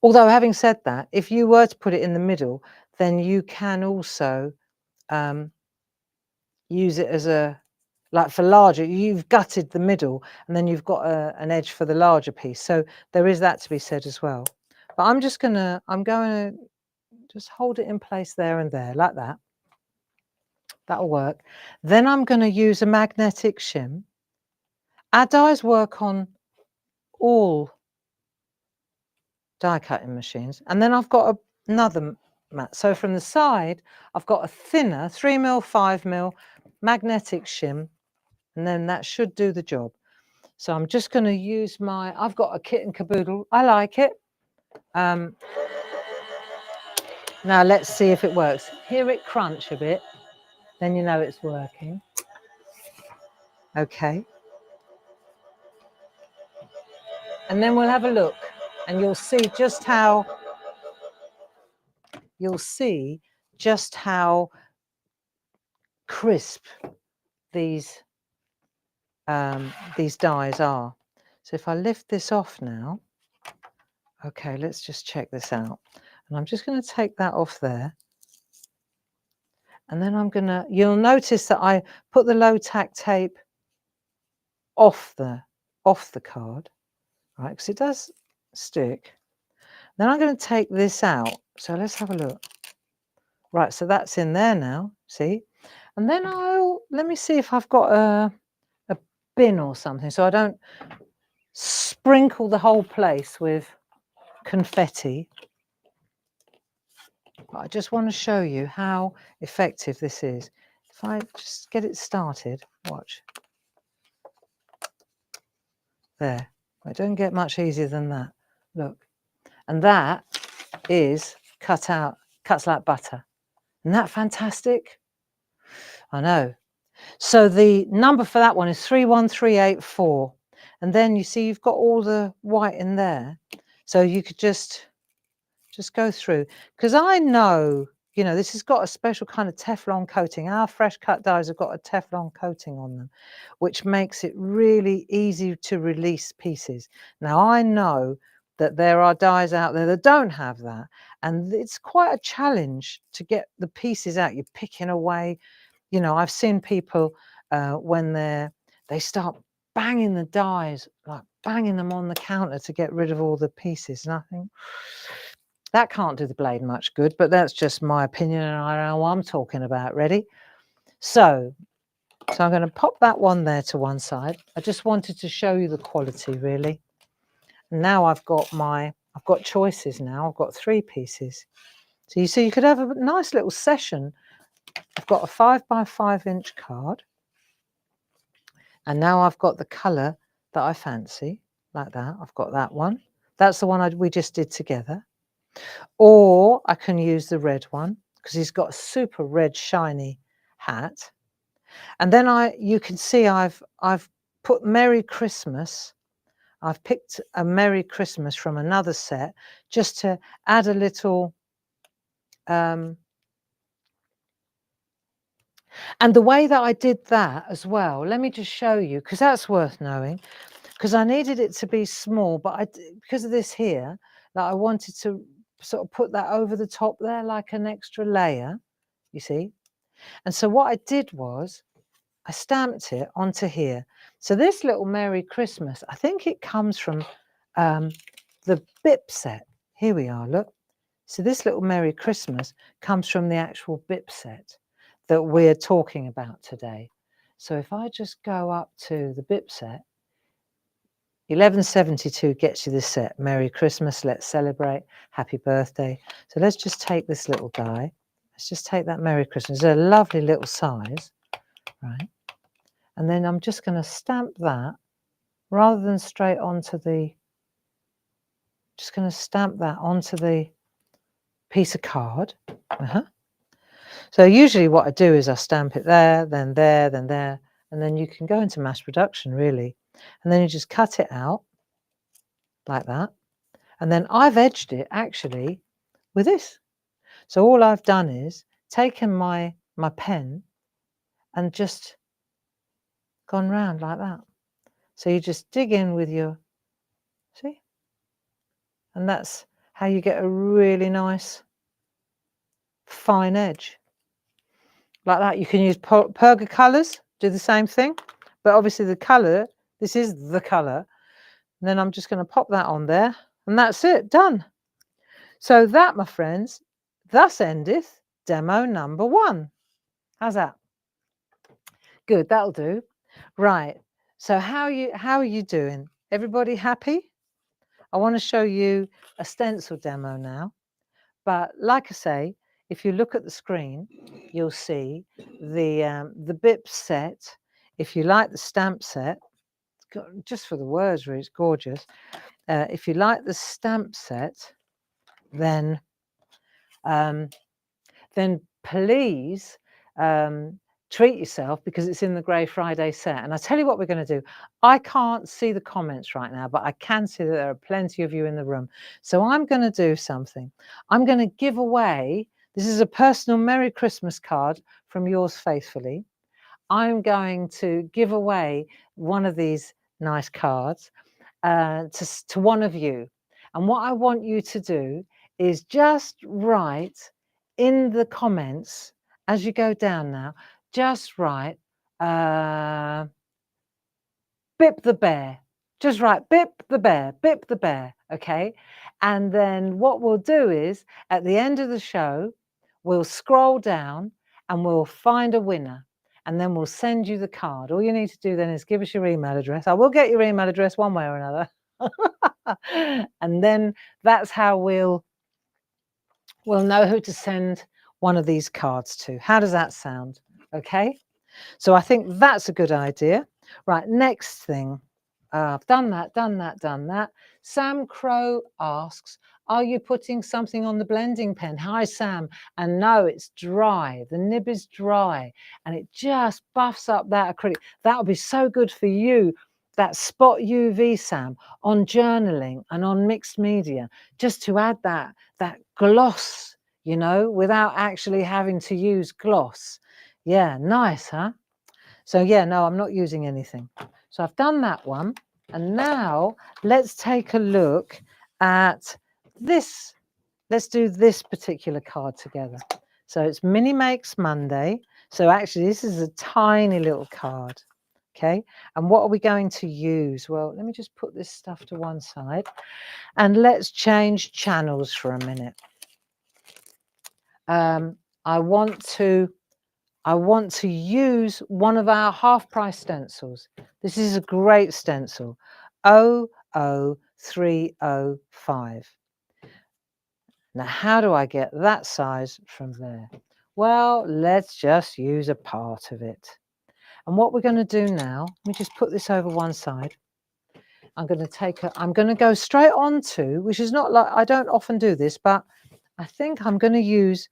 Although having said that, if you were to put it in the middle, then you can also use it as like for larger, you've gutted the middle and then you've got an edge for the larger piece. So there is that to be said as well. But I'm going to just hold it in place there and there like that. That'll work. Then I'm going to use a magnetic shim. Our dies work on all die cutting machines. And then I've got another mat. So from the side, I've got a thinner 3mm, 5mm magnetic shim, and then that should do the job. So I'm just going to use I've got a kit and caboodle. I like it. Now let's see if it works. Hear it crunch a bit, then you know it's working. Okay. And then we'll have a look, and you'll see just how crisp these dies are. So if I lift this off now, okay, let's just check this out. And I'm just going to take that off there. And then you'll notice that I put the low tack tape off the card, right? Because it does stick. Then I'm going to take this out. So let's have a look. Right, so that's in there now, see? And then let me see if I've got a bin or something, so I don't sprinkle the whole place with confetti. But I just want to show you how effective this is. If I just get it started, watch. There. It don't get much easier than that. Look. And that is cuts like butter. Isn't that fantastic? I know. So the number for that one is 31384. And then you see you've got all the white in there. So you could just go through. Because I know, you know, this has got a special kind of Teflon coating. Our fresh cut dies have got a Teflon coating on them, which makes it really easy to release pieces. Now, I know that there are dies out there that don't have that. And it's quite a challenge to get the pieces out. You're picking away. You know, I've seen people when they start banging the dies, like banging them on the counter to get rid of all the pieces. And I think, That can't do the blade much good, but that's just my opinion and I know what I'm talking about. Ready? So I'm going to pop that one there to one side. I just wanted to show you the quality, really. Now I've got choices now. I've got 3 pieces. So you see, you could have a nice little session. I've got a 5 by 5 inch card. And now I've got the colour that I fancy, like that. I've got that one. That's the one we just did together. Or I can use the red one because he's got a super red shiny hat. And then you can see I've put Merry Christmas. I've picked a Merry Christmas from another set just to add a little. And the way that I did that as well, let me just show you, because that's worth knowing, because I needed it to be small, but because of this here, that I wanted to sort of put that over the top there like an extra layer, you see. And so what I did was I stamped it onto here. So this little Merry Christmas, I think it comes from the BIP set. Here we are, look. So this little Merry Christmas comes from the actual BIP set that we're talking about today. So if I just go up to the BIP set, 1172 gets you this set. Merry Christmas, let's celebrate, happy birthday. So let's just take this little guy. Let's just take that Merry Christmas. It's a lovely little size, right? And then I'm just going to stamp that rather than straight onto the, just going to stamp that onto the piece of card. So usually what I do is I stamp it there, then there, then there, and then you can go into mass production really. And then you just cut it out like that. And then I've edged it actually with this. So all I've done is taken my pen and just gone round like that. So you just dig in with your, see? And that's how you get a really nice fine edge. Like that. You can use Perga colours, do the same thing. But obviously the colour, this is the colour. And then I'm just going to pop that on there. And that's it, done. So that, my friends, thus endeth demo number 1. How's that? Good, that'll do. Right. So how are you doing? Everybody happy? I want to show you a stencil demo now. But like I say, if you look at the screen, you'll see the BIP set. If you like the stamp set, just for the words, really, it's gorgeous. If you like the stamp set, then please treat yourself because it's in the Grey Friday set. And I tell you what we're going to do. I can't see the comments right now, but I can see that there are plenty of you in the room. So I'm going to do something. I'm going to give away, this is a personal Merry Christmas card from yours faithfully. I'm going to give away one of these nice cards to one of you. And what I want you to do is just write in the comments as you go down now, just write BIP the Bear. Just write BIP the Bear, BIP the Bear, okay? And then what we'll do is at the end of the show, we'll scroll down and we'll find a winner. And then we'll send you the card. All you need to do then is give us your email address. I will get your email address one way or another. And then that's how we'll know who to send one of these cards to. How does that sound? Okay, so I think that's a good idea. Right, next thing. I've done that. Sam Crow asks, are you putting something on the blending pen? Hi, Sam. And no, it's dry. The nib is dry and it just buffs up that acrylic. That'll be so good for you. That spot UV, Sam, on journaling and on mixed media, just to add that gloss, you know, without actually having to use gloss. Yeah, nice, huh? So yeah, no, I'm not using anything. So I've done that one. And now let's take a look at this. Let's do this particular card together. So it's Mini Makes Monday. So actually, this is a tiny little card. Okay, and what are we going to use? Well, let me just put this stuff to one side and let's change channels for a minute. I want to use one of our half-price stencils. This is a great stencil, 00305. Now, how do I get that size from there? Well, let's just use a part of it. And what we're going to do now, let me just put this over one side. I'm going to go straight onto, which is not like, I don't often do this, but I think I'm going to use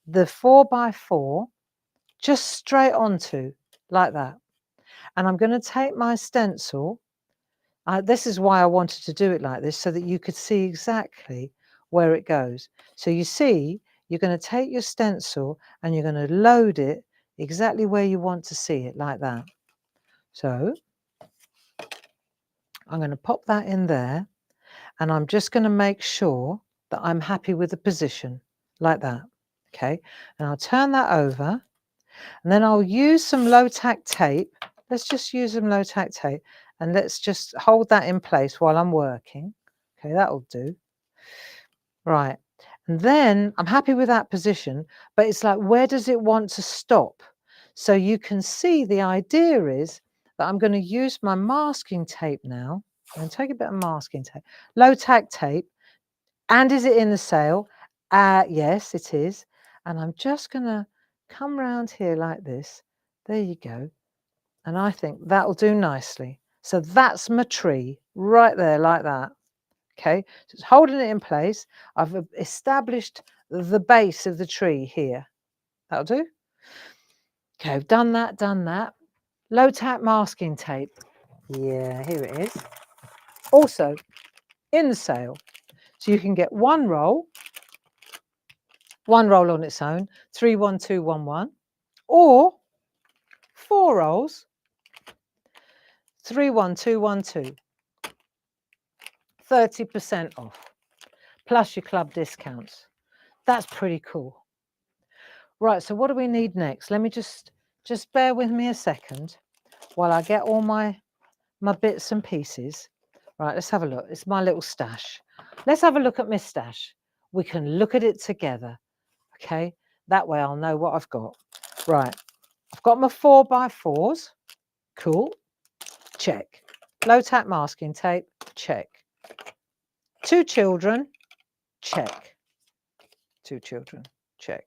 the 4x4 just straight onto like that. And I'm going to take my stencil. This is why I wanted to do it like this, so that you could see exactly where it goes. So you see, you're going to take your stencil and you're going to load it exactly where you want to see it, like that. So I'm going to pop that in there, and I'm just going to make sure that I'm happy with the position, like that. Okay, and I'll turn that over, and then I'll use some low-tack tape. Let's just use some low-tack tape, and let's just hold that in place while I'm working. Okay, that'll do. Right, and then I'm happy with that position, but it's like, where does it want to stop? So you can see the idea is that I'm going to use my masking tape now. I'm going to take a bit of masking tape, low-tack tape. And is it in the sale? Yes, it is. And I'm just going to come round here like this. There you go. And I think that'll do nicely. So that's my tree right there, like that. Okay, so it's holding it in place. I've established the base of the tree here. That'll do. Okay, I've done that, done that. Low-tack masking tape. Yeah, here it is. Also in the sale. So you can get one roll on its own, 31211, or 4 rolls, 31212, 30% off, plus your club discounts. That's pretty cool. Right, so what do we need next? Let me just bear with me a second while I get all my bits and pieces. Right, let's have a look. It's my little stash. Let's have a look at my stash. We can look at it together. Okay, that way I'll know what I've got. Right, I've got my 4x4s. Cool. Check. Low-tack masking tape. Check. 2 children. Check. 2 children. Check.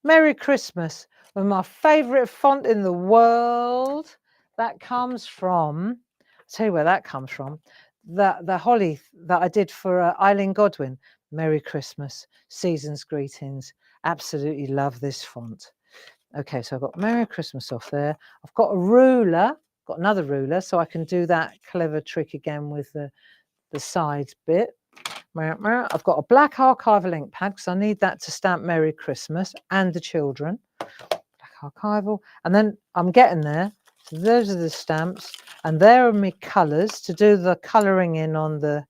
Merry Christmas with my favourite font in the world. That comes from, I'll tell you where that comes from. The holly that I did for Eileen Godwin. Merry Christmas. Season's greetings. Absolutely love this font. Okay, so I've got Merry Christmas off there. I've got a ruler, got another ruler, so I can do that clever trick again with the sides bit. I've got a black archival ink pad because I need that to stamp Merry Christmas and the children. Black archival. And then I'm getting there. So those are the stamps. And there are my colours to do the colouring in on the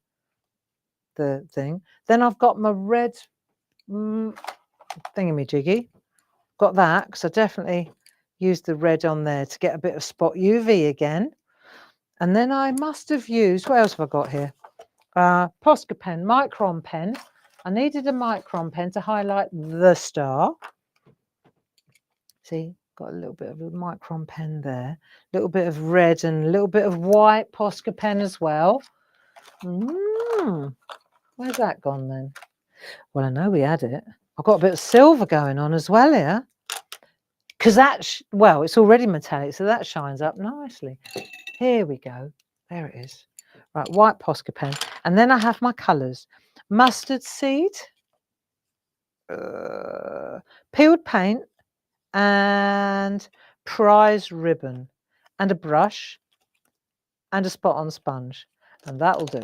thing. Then I've got my red thingamajiggy. Got that because I definitely used the red on there to get a bit of spot UV again. And then I must have used, what else have I got here? Posca pen, micron pen. I needed a micron pen to highlight the star. See, got a little bit of a micron pen there. A little bit of red and a little bit of white Posca pen as well. Where's that gone then? Well, I know we had it. I've got a bit of silver going on as well here. Because well, it's already metallic, so that shines up nicely. Here we go. There it is. Right, white Posca pen. And then I have my colours. Mustard seed, peeled paint, and prize ribbon, and a brush, and a spot-on sponge. And that'll do.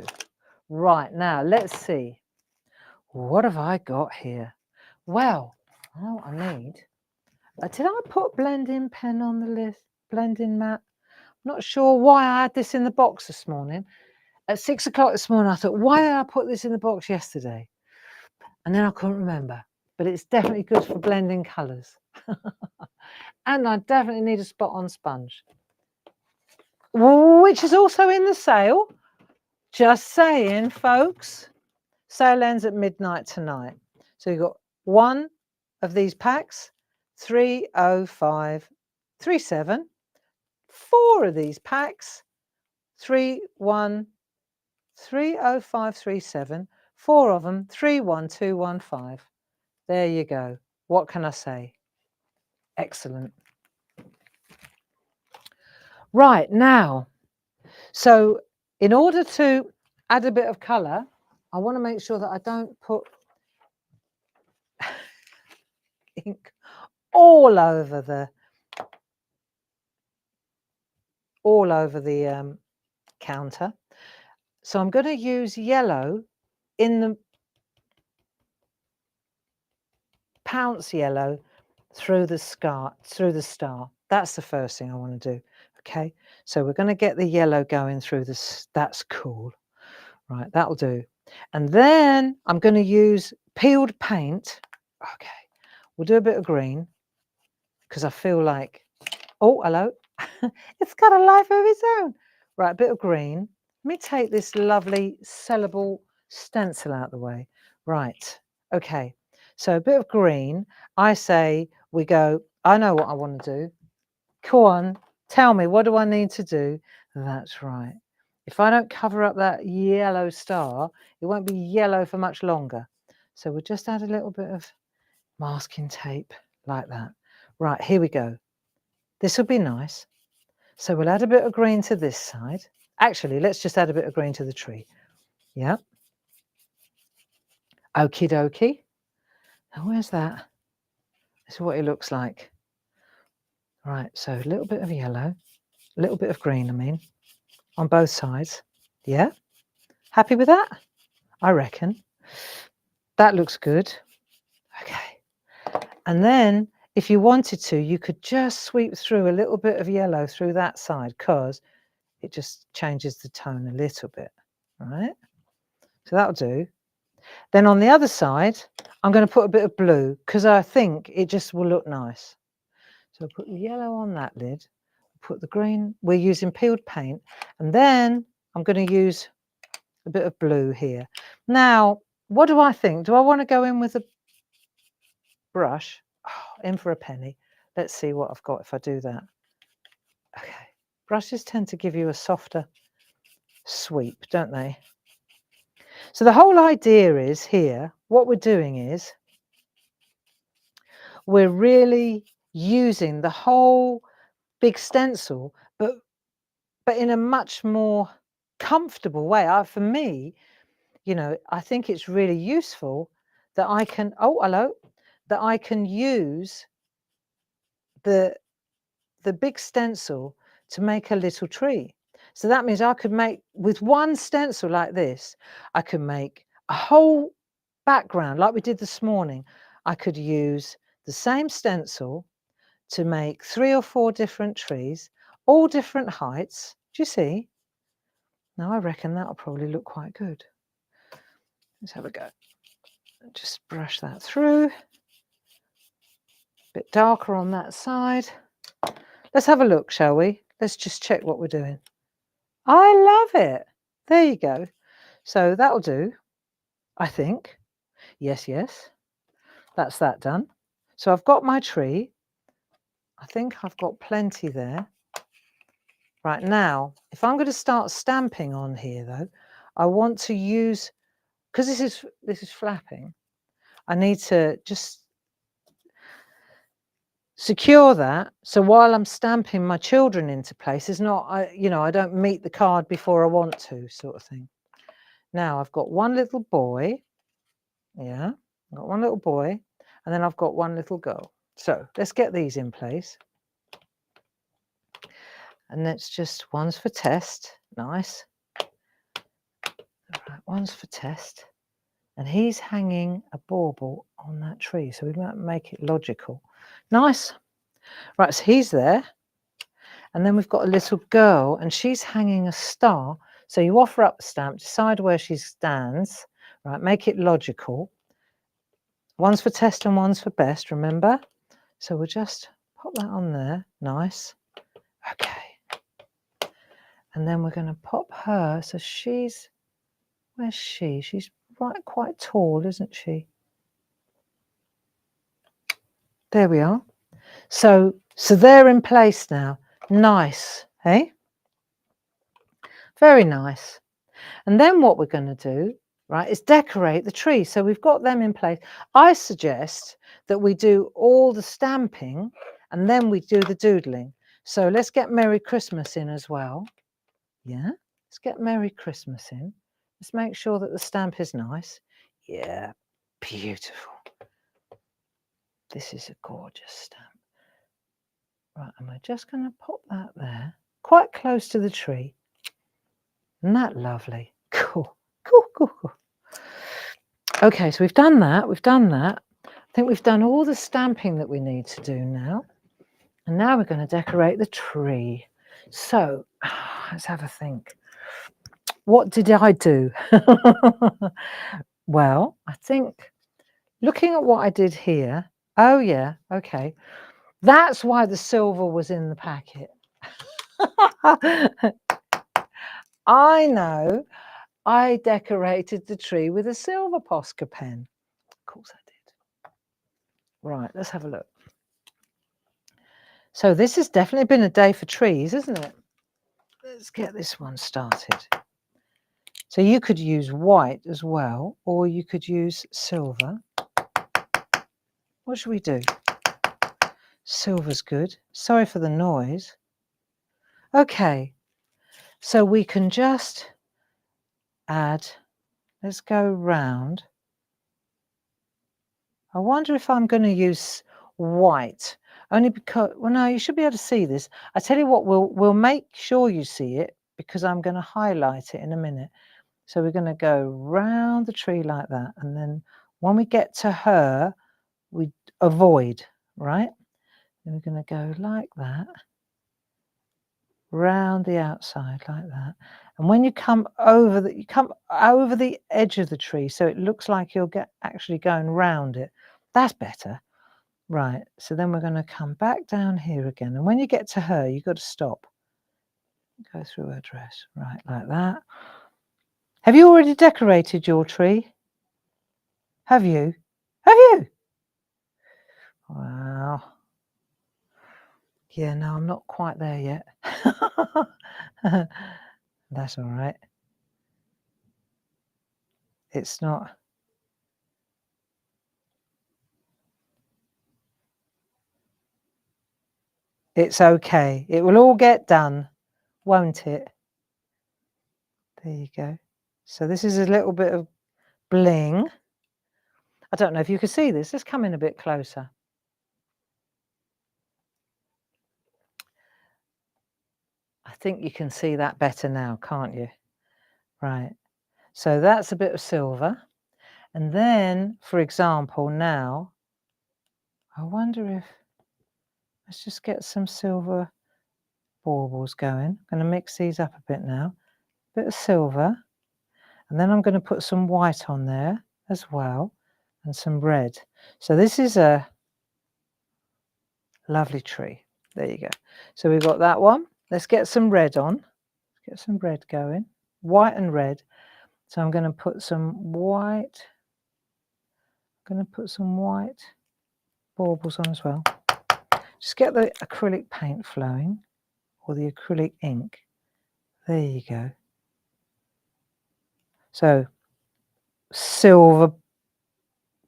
Right, now let's see. What have I got here? Well, I know what I need. Did I put blending pen on the list? Blending mat? Not sure why I had this in the box this morning. At 6 o'clock this morning, I thought, why did I put this in the box yesterday? And then I couldn't remember. But it's definitely good for blending colours. And I definitely need a spot-on sponge. which is also in the sale. Just saying, folks. Sale ends at midnight tonight. So you've got one of these packs, 30537. Four of these packs, 30537. Four of them, 31215. There you go. What can I say? Excellent. Right, now, so in order to add a bit of colour, I want to make sure that I don't put ink all over the counter. So I'm going to use yellow in the pounce yellow through the star. That's the first thing I want to do. Okay, so we're going to get the yellow going through this. That's cool. Right, that'll do. And then I'm going to use peeled paint. Okay, we'll do a bit of green because I feel like, oh, hello. It's got a life of its own. Right, a bit of green. Let me take this lovely sellable stencil out of the way. Right, okay. So a bit of green. I say we go, I know what I want to do. Come on, tell me, what do I need to do? That's right. If I don't cover up that yellow star, it won't be yellow for much longer. So we'll just add a little bit of masking tape like that. Right, here we go. This will be nice. So we'll add a bit of green to this side. Actually, let's just add a bit of green to the tree. Yeah. Okie dokie. Now, where's that? This is what it looks like. Right, so a little bit of yellow, a little bit of green, I mean, on both sides. Yeah? Happy with that? I reckon. That looks good. Okay. And then, if you wanted to, you could just sweep through a little bit of yellow through that side because it just changes the tone a little bit. All right? So that'll do. Then on the other side, I'm going to put a bit of blue because I think it just will look nice. So I'll put the yellow on that lid, put the green, we're using peeled paint, and then I'm going to use a bit of blue here. Now, what do I think? Do I want to go in with a brush? Oh, in for a penny. Let's see what I've got if I do that. Okay, brushes tend to give you a softer sweep, don't they? So the whole idea is here, what we're doing is we're really using the whole big stencil, but in a much more comfortable way. For me, you know, I think it's really useful that I can, oh, hello, that I can use the big stencil to make a little tree. So that means I could make, with one stencil like this, I could make a whole background like we did this morning. I could use the same stencil to make 3 or 4 different trees, all different heights. Do you see? Now I reckon that'll probably look quite good. Let's have a go. Just brush that through. A bit darker on that side. Let's have a look, shall we? Let's just check what we're doing. I love it. There you go. So that'll do, I think. Yes, yes. That's that done. So I've got my tree. I think I've got plenty there. Right now, if I'm going to start stamping on here, though, I want to use, because this is flapping, I need to just secure that. So while I'm stamping my children into place, it's not, I don't meet the card before I want to, sort of thing. Now I've got one little boy. Yeah, I've got one little boy, and then I've got one little girl. So let's get these in place. And that's just, one's for test. Nice. All right, one's for test. And he's hanging a bauble on that tree. So we might make it logical. Nice. Right, so he's there. And then we've got a little girl, and she's hanging a star. So you offer up the stamp, decide where she stands. Right, make it logical. One's for test and one's for best, remember? So we'll just pop that on there. Nice. Okay. And then we're going to pop her. So she's, where's she? She's quite tall, isn't she? There we are. So they're in place now. Nice, eh? Very nice. And then what we're going to do, right, is decorate the tree. So we've got them in place. I suggest that we do all the stamping and then we do the doodling. So let's get Merry Christmas in as well. Yeah, let's get Merry Christmas in. Let's make sure that the stamp is nice. Yeah, beautiful. This is a gorgeous stamp. Right, and we're just going to pop that there, quite close to the tree. Isn't that lovely? Cool, cool, cool, cool. Okay, so we've done that. I think we've done all the stamping that we need to do now. And now we're going to decorate the tree. So let's have a think. What did I do? Well, I think looking at what I did here. Oh, yeah. Okay. That's why the silver was in the packet. I know. I decorated the tree with a silver Posca pen. Of course I did. Right, let's have a look. So this has definitely been a day for trees, isn't it? Let's get this one started. So you could use white as well, or you could use silver. What should we do? Silver's good. Sorry for the noise. Okay, so we can just add, let's go round. I wonder if I'm going to use white, only because, well, no, you should be able to see this. I tell you what, we'll make sure you see it because I'm going to highlight it in a minute. So we're going to go round the tree like that, and then when we get to her, we avoid, right? Then we're going to go like that, round the outside like that. And when you come over the edge of the tree, so it looks like you're actually going round it. That's better. Right, so then we're going to come back down here again. And when you get to her, you've got to stop. Go through her dress, right, like that. Have you already decorated your tree? Have you? Have you? Wow. Yeah, no, I'm not quite there yet. That's all right. It's not. It's okay. It will all get done, won't it? There you go. So this is a little bit of bling. I don't know if you can see this. Let's come in a bit closer. I think you can see that better now, can't you? Right. So that's a bit of silver. And then, for example, now, I wonder if, let's just get some silver baubles going. I'm going to mix these up a bit now. Bit of silver. And then I'm going to put some white on there as well, and some red. So this is a lovely tree. There you go. So we've got that one. Let's get some red on. Let's get some red going. White and red. So I'm going to put some white. I'm going to put some white baubles on as well. Just get the acrylic paint flowing, or the acrylic ink. There you go. So silver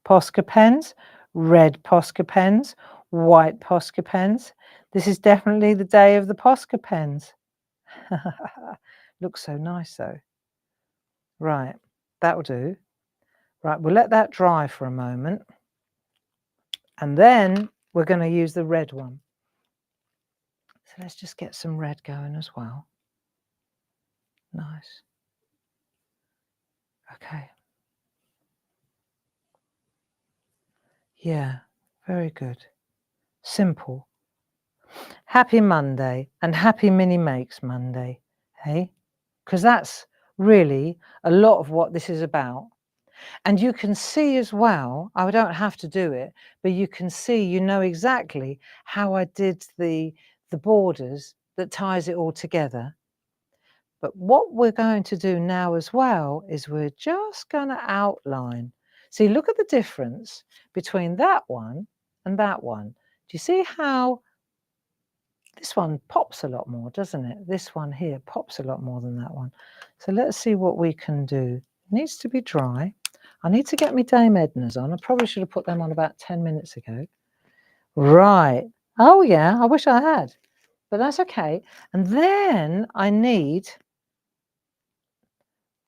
Posca pens, red Posca pens, white Posca pens. This is definitely the day of the Posca pens. Looks so nice though. Right, that'll do. Right, we'll let that dry for a moment. And then we're going to use the red one. So let's just get some red going as well. Nice. Okay. Yeah, very good. Simple. Happy Monday and happy Mini Makes Monday, hey? Because that's really a lot of what this is about. And you can see as well, I don't have to do it, but you can see, you know exactly how I did the borders that ties it all together. But what we're going to do now as well is we're just going to outline. See, look at the difference between that one and that one. Do you see how this one pops a lot more, doesn't it? This one here pops a lot more than that one. So let's see what we can do. It needs to be dry. I need to get my Dame Edna's on. I probably should have put them on about 10 minutes ago. Right. Oh, yeah, I wish I had. But that's okay. And then I need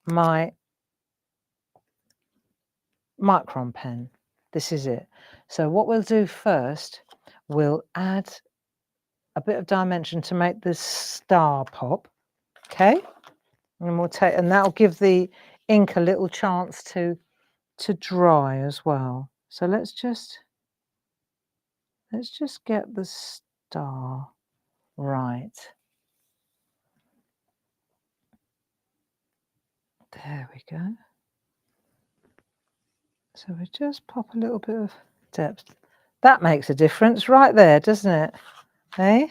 my micron pen. This is it. So what we'll do first, we'll add a bit of dimension to make this star pop. Okay. And we'll take, and that'll give the ink a little chance to dry as well. So let's just get the star right. There we go. So we just pop a little bit of depth. That makes a difference right there, doesn't it? Hey?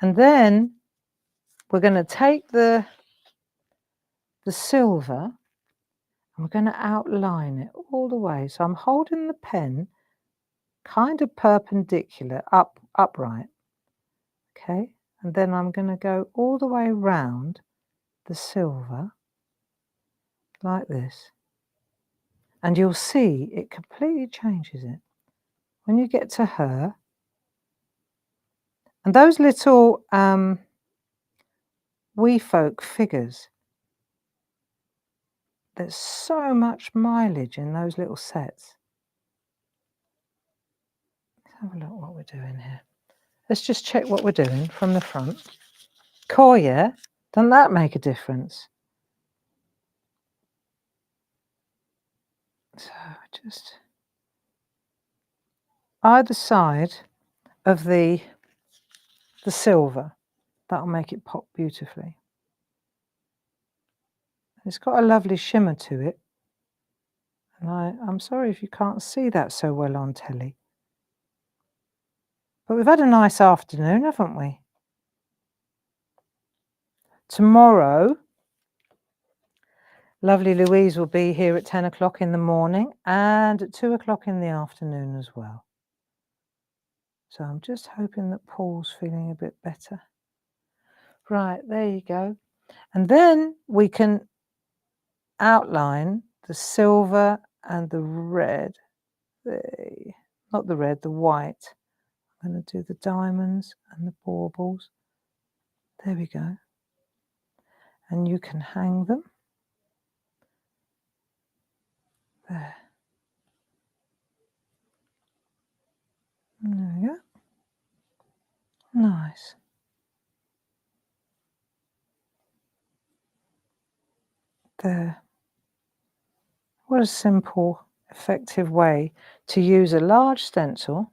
And then we're going to take the silver and we're going to outline it all the way. So I'm holding the pen kind of perpendicular, upright. Okay? And then I'm going to go all the way around the silver like this. And you'll see it completely changes it. When you get to her, and those little wee folk figures, there's so much mileage in those little sets. Let's have a look what we're doing here. Let's just check what we're doing from the front. Cool, yeah? Doesn't that make a difference? So just either side of the silver, that'll make it pop beautifully. It's got a lovely shimmer to it. And I'm sorry if you can't see that so well on telly. But we've had a nice afternoon, haven't we? Tomorrow, lovely Louise will be here at 10 o'clock in the morning and at 2 o'clock in the afternoon as well. So I'm just hoping that Paul's feeling a bit better. Right, there you go. And then we can outline the silver and the red. Not the red, the white. I'm going to do the diamonds and the baubles. There we go. And you can hang them. There. There we go. Nice. There. What a simple, effective way to use a large stencil.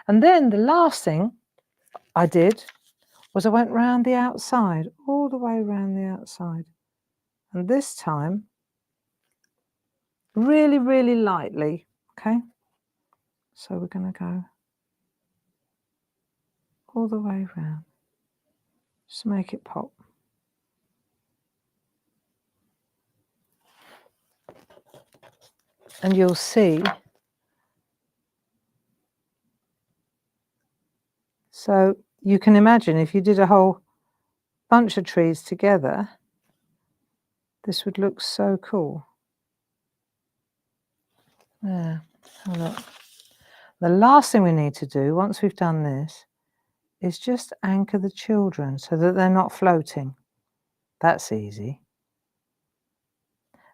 And then the last thing I did was I went round the outside, all the way around the outside. And this time, really, really lightly, okay? So we're going to go all the way around. Just make it pop. And you'll see. So you can imagine if you did a whole bunch of trees together, this would look so cool. There, have a look. The last thing we need to do, once we've done this, is just anchor the children so that they're not floating. That's easy.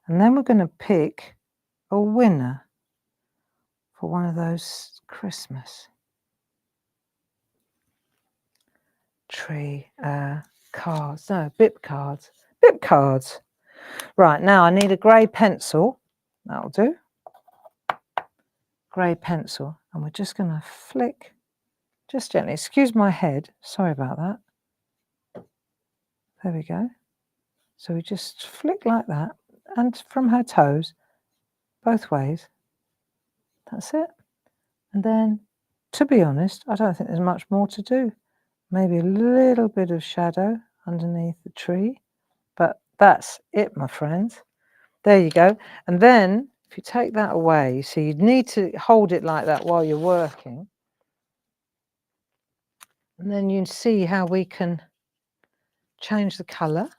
And then we're going to pick a winner for one of those Christmas tree cards. No, BIP cards. BIP cards. Right, now I need a grey pencil. That'll do. Grey pencil. And we're just going to flick just gently. Excuse my head. Sorry about that. There we go. So we just flick like that. And from her toes, both ways. That's it. And then, to be honest, I don't think there's much more to do. Maybe a little bit of shadow underneath the tree. But that's it, my friends. There you go. And then if you take that away, so you need to hold it like that while you're working. And then you see how we can change the colour.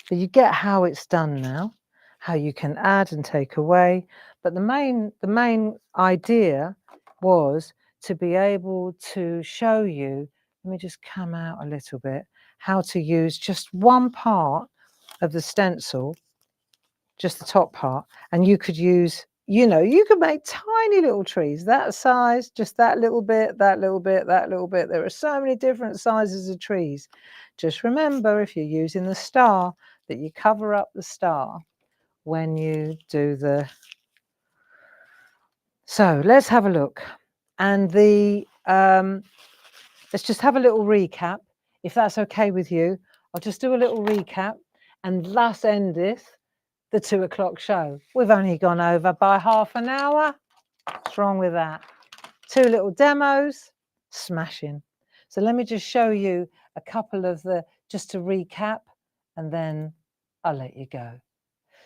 So you get how it's done now, how you can add and take away. But the main idea was to be able to show you, let me just come out a little bit, how to use just one part of the stencil, just the top part, and you could use, you know, you could make tiny little trees that size, just that little bit, that little bit, that little bit. There are so many different sizes of trees. Just remember, if you're using the star, that you cover up the star when you do the... So let's have a look. And the let's just have a little recap, if that's okay with you. I'll just do a little recap and thus endeth the 2 o'clock show. We've only gone over by half an hour. What's wrong with that? 2 little demos, smashing. So let me just show you a couple of the, just to recap, and then I'll let you go.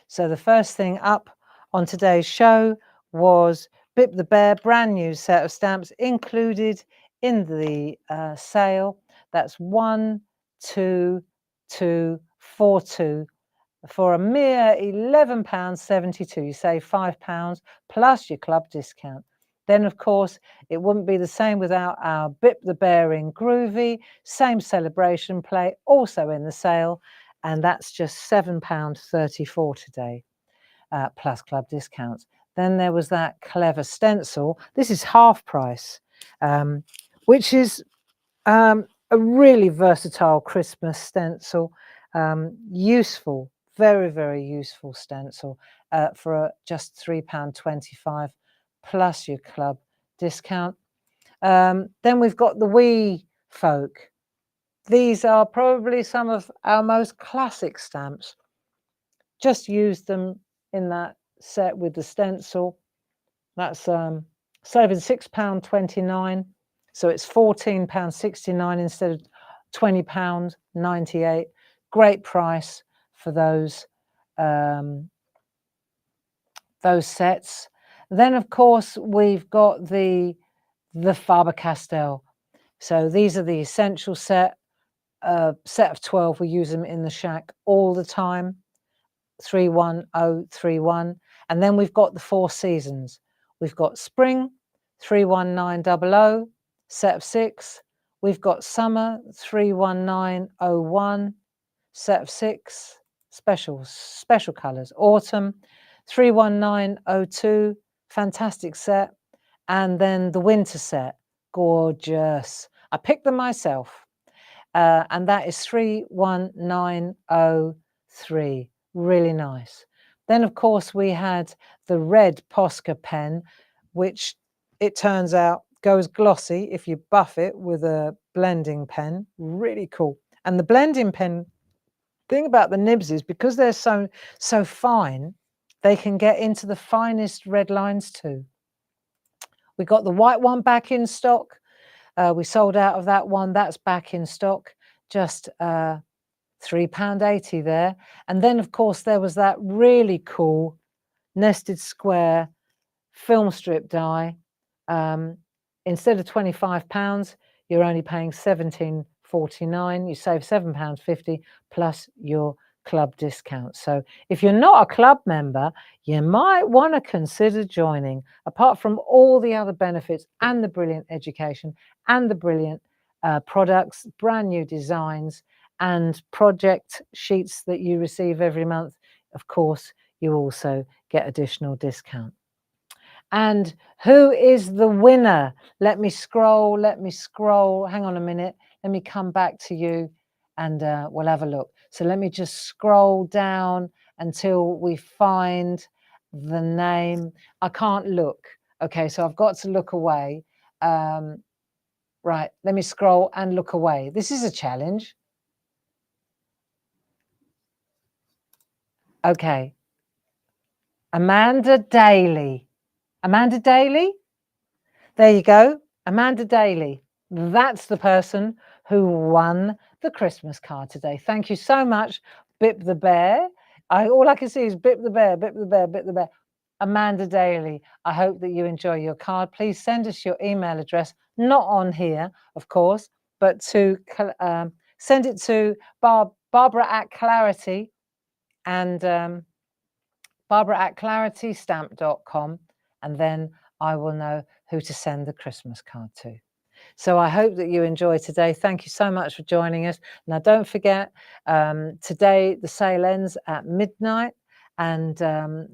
So the first thing up on today's show was BIP the Bear, brand new set of stamps included in the sale. That's 12242 for a mere £11.72. You save £5 plus your club discount. Then, of course, it wouldn't be the same without our BIP the Bear in Groovi, same celebration plate, also in the sale, and that's just £7.34 today, plus club discounts. Then there was that clever stencil. This is half price, which is a really versatile Christmas stencil, useful, very, very useful stencil for just £3.25 plus your club discount. Then we've got the wee folk. These are probably some of our most classic stamps. Just used them in that set with the stencil. That's saving £6.29. So it's £14.69 instead of £20.98. Great price for those sets. Then, of course, we've got the Faber-Castell. So these are the essential set of 12. We use them in the shack all the time. 31031. And then we've got the 4 seasons. We've got spring 31900, set of 6. We've got summer 31901, set of 6, special colors. Autumn 31902, fantastic set. And then the winter set, gorgeous. I picked them myself. And that is 31903. Really nice. Then, of course, we had the red Posca pen, which it turns out goes glossy if you buff it with a blending pen. Really cool. And the blending pen thing about the nibs is because they're so fine, they can get into the finest red lines too. We got the white one back in stock. We sold out of that one. That's back in stock. Just £3.80 there. And then, of course, there was that really cool nested square film strip die. Instead of £25, you're only paying £17.49. You save £7.50 plus your club discount. So if you're not a club member, you might want to consider joining. Apart from all the other benefits and the brilliant education and the brilliant products, brand new designs, and project sheets that you receive every month, of course, you also get additional discount. And who is the winner? Let me scroll. Hang on a minute. Let me come back to you and we'll have a look. So let me just scroll down until we find the name. I can't look. Okay, so I've got to look away. Right, let me scroll and look away. This is a challenge. Okay. Amanda Daly. Amanda Daly? There you go. Amanda Daly. That's the person who won the Christmas card today. Thank you so much, BIP the Bear. All I can see is BIP the Bear, BIP the Bear, BIP the Bear. Amanda Daly, I hope that you enjoy your card. Please send us your email address, not on here, of course, but to send it to Barbara at Clarity and Barbara at claritystamp.com, and then I will know who to send the Christmas card to. So I hope that you enjoyed today. Thank you so much for joining us. Now, don't forget, today the sale ends at midnight. And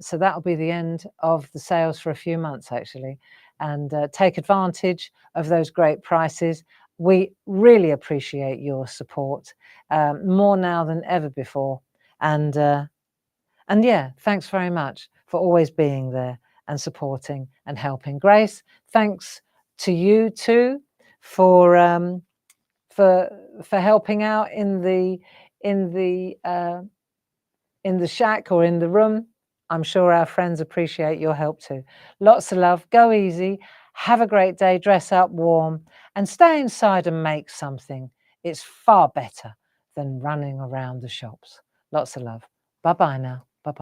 so that'll be the end of the sales for a few months, actually. And take advantage of those great prices. We really appreciate your support, more now than ever before. And yeah, thanks very much for always being there and supporting and helping. Grace, thanks to you too for helping out in the shack or in the room. I'm sure our friends appreciate your help too. Lots of love. Go easy. Have a great day. Dress up warm and stay inside and make something. It's far better than running around the shops. Lots of love. Bye-bye now.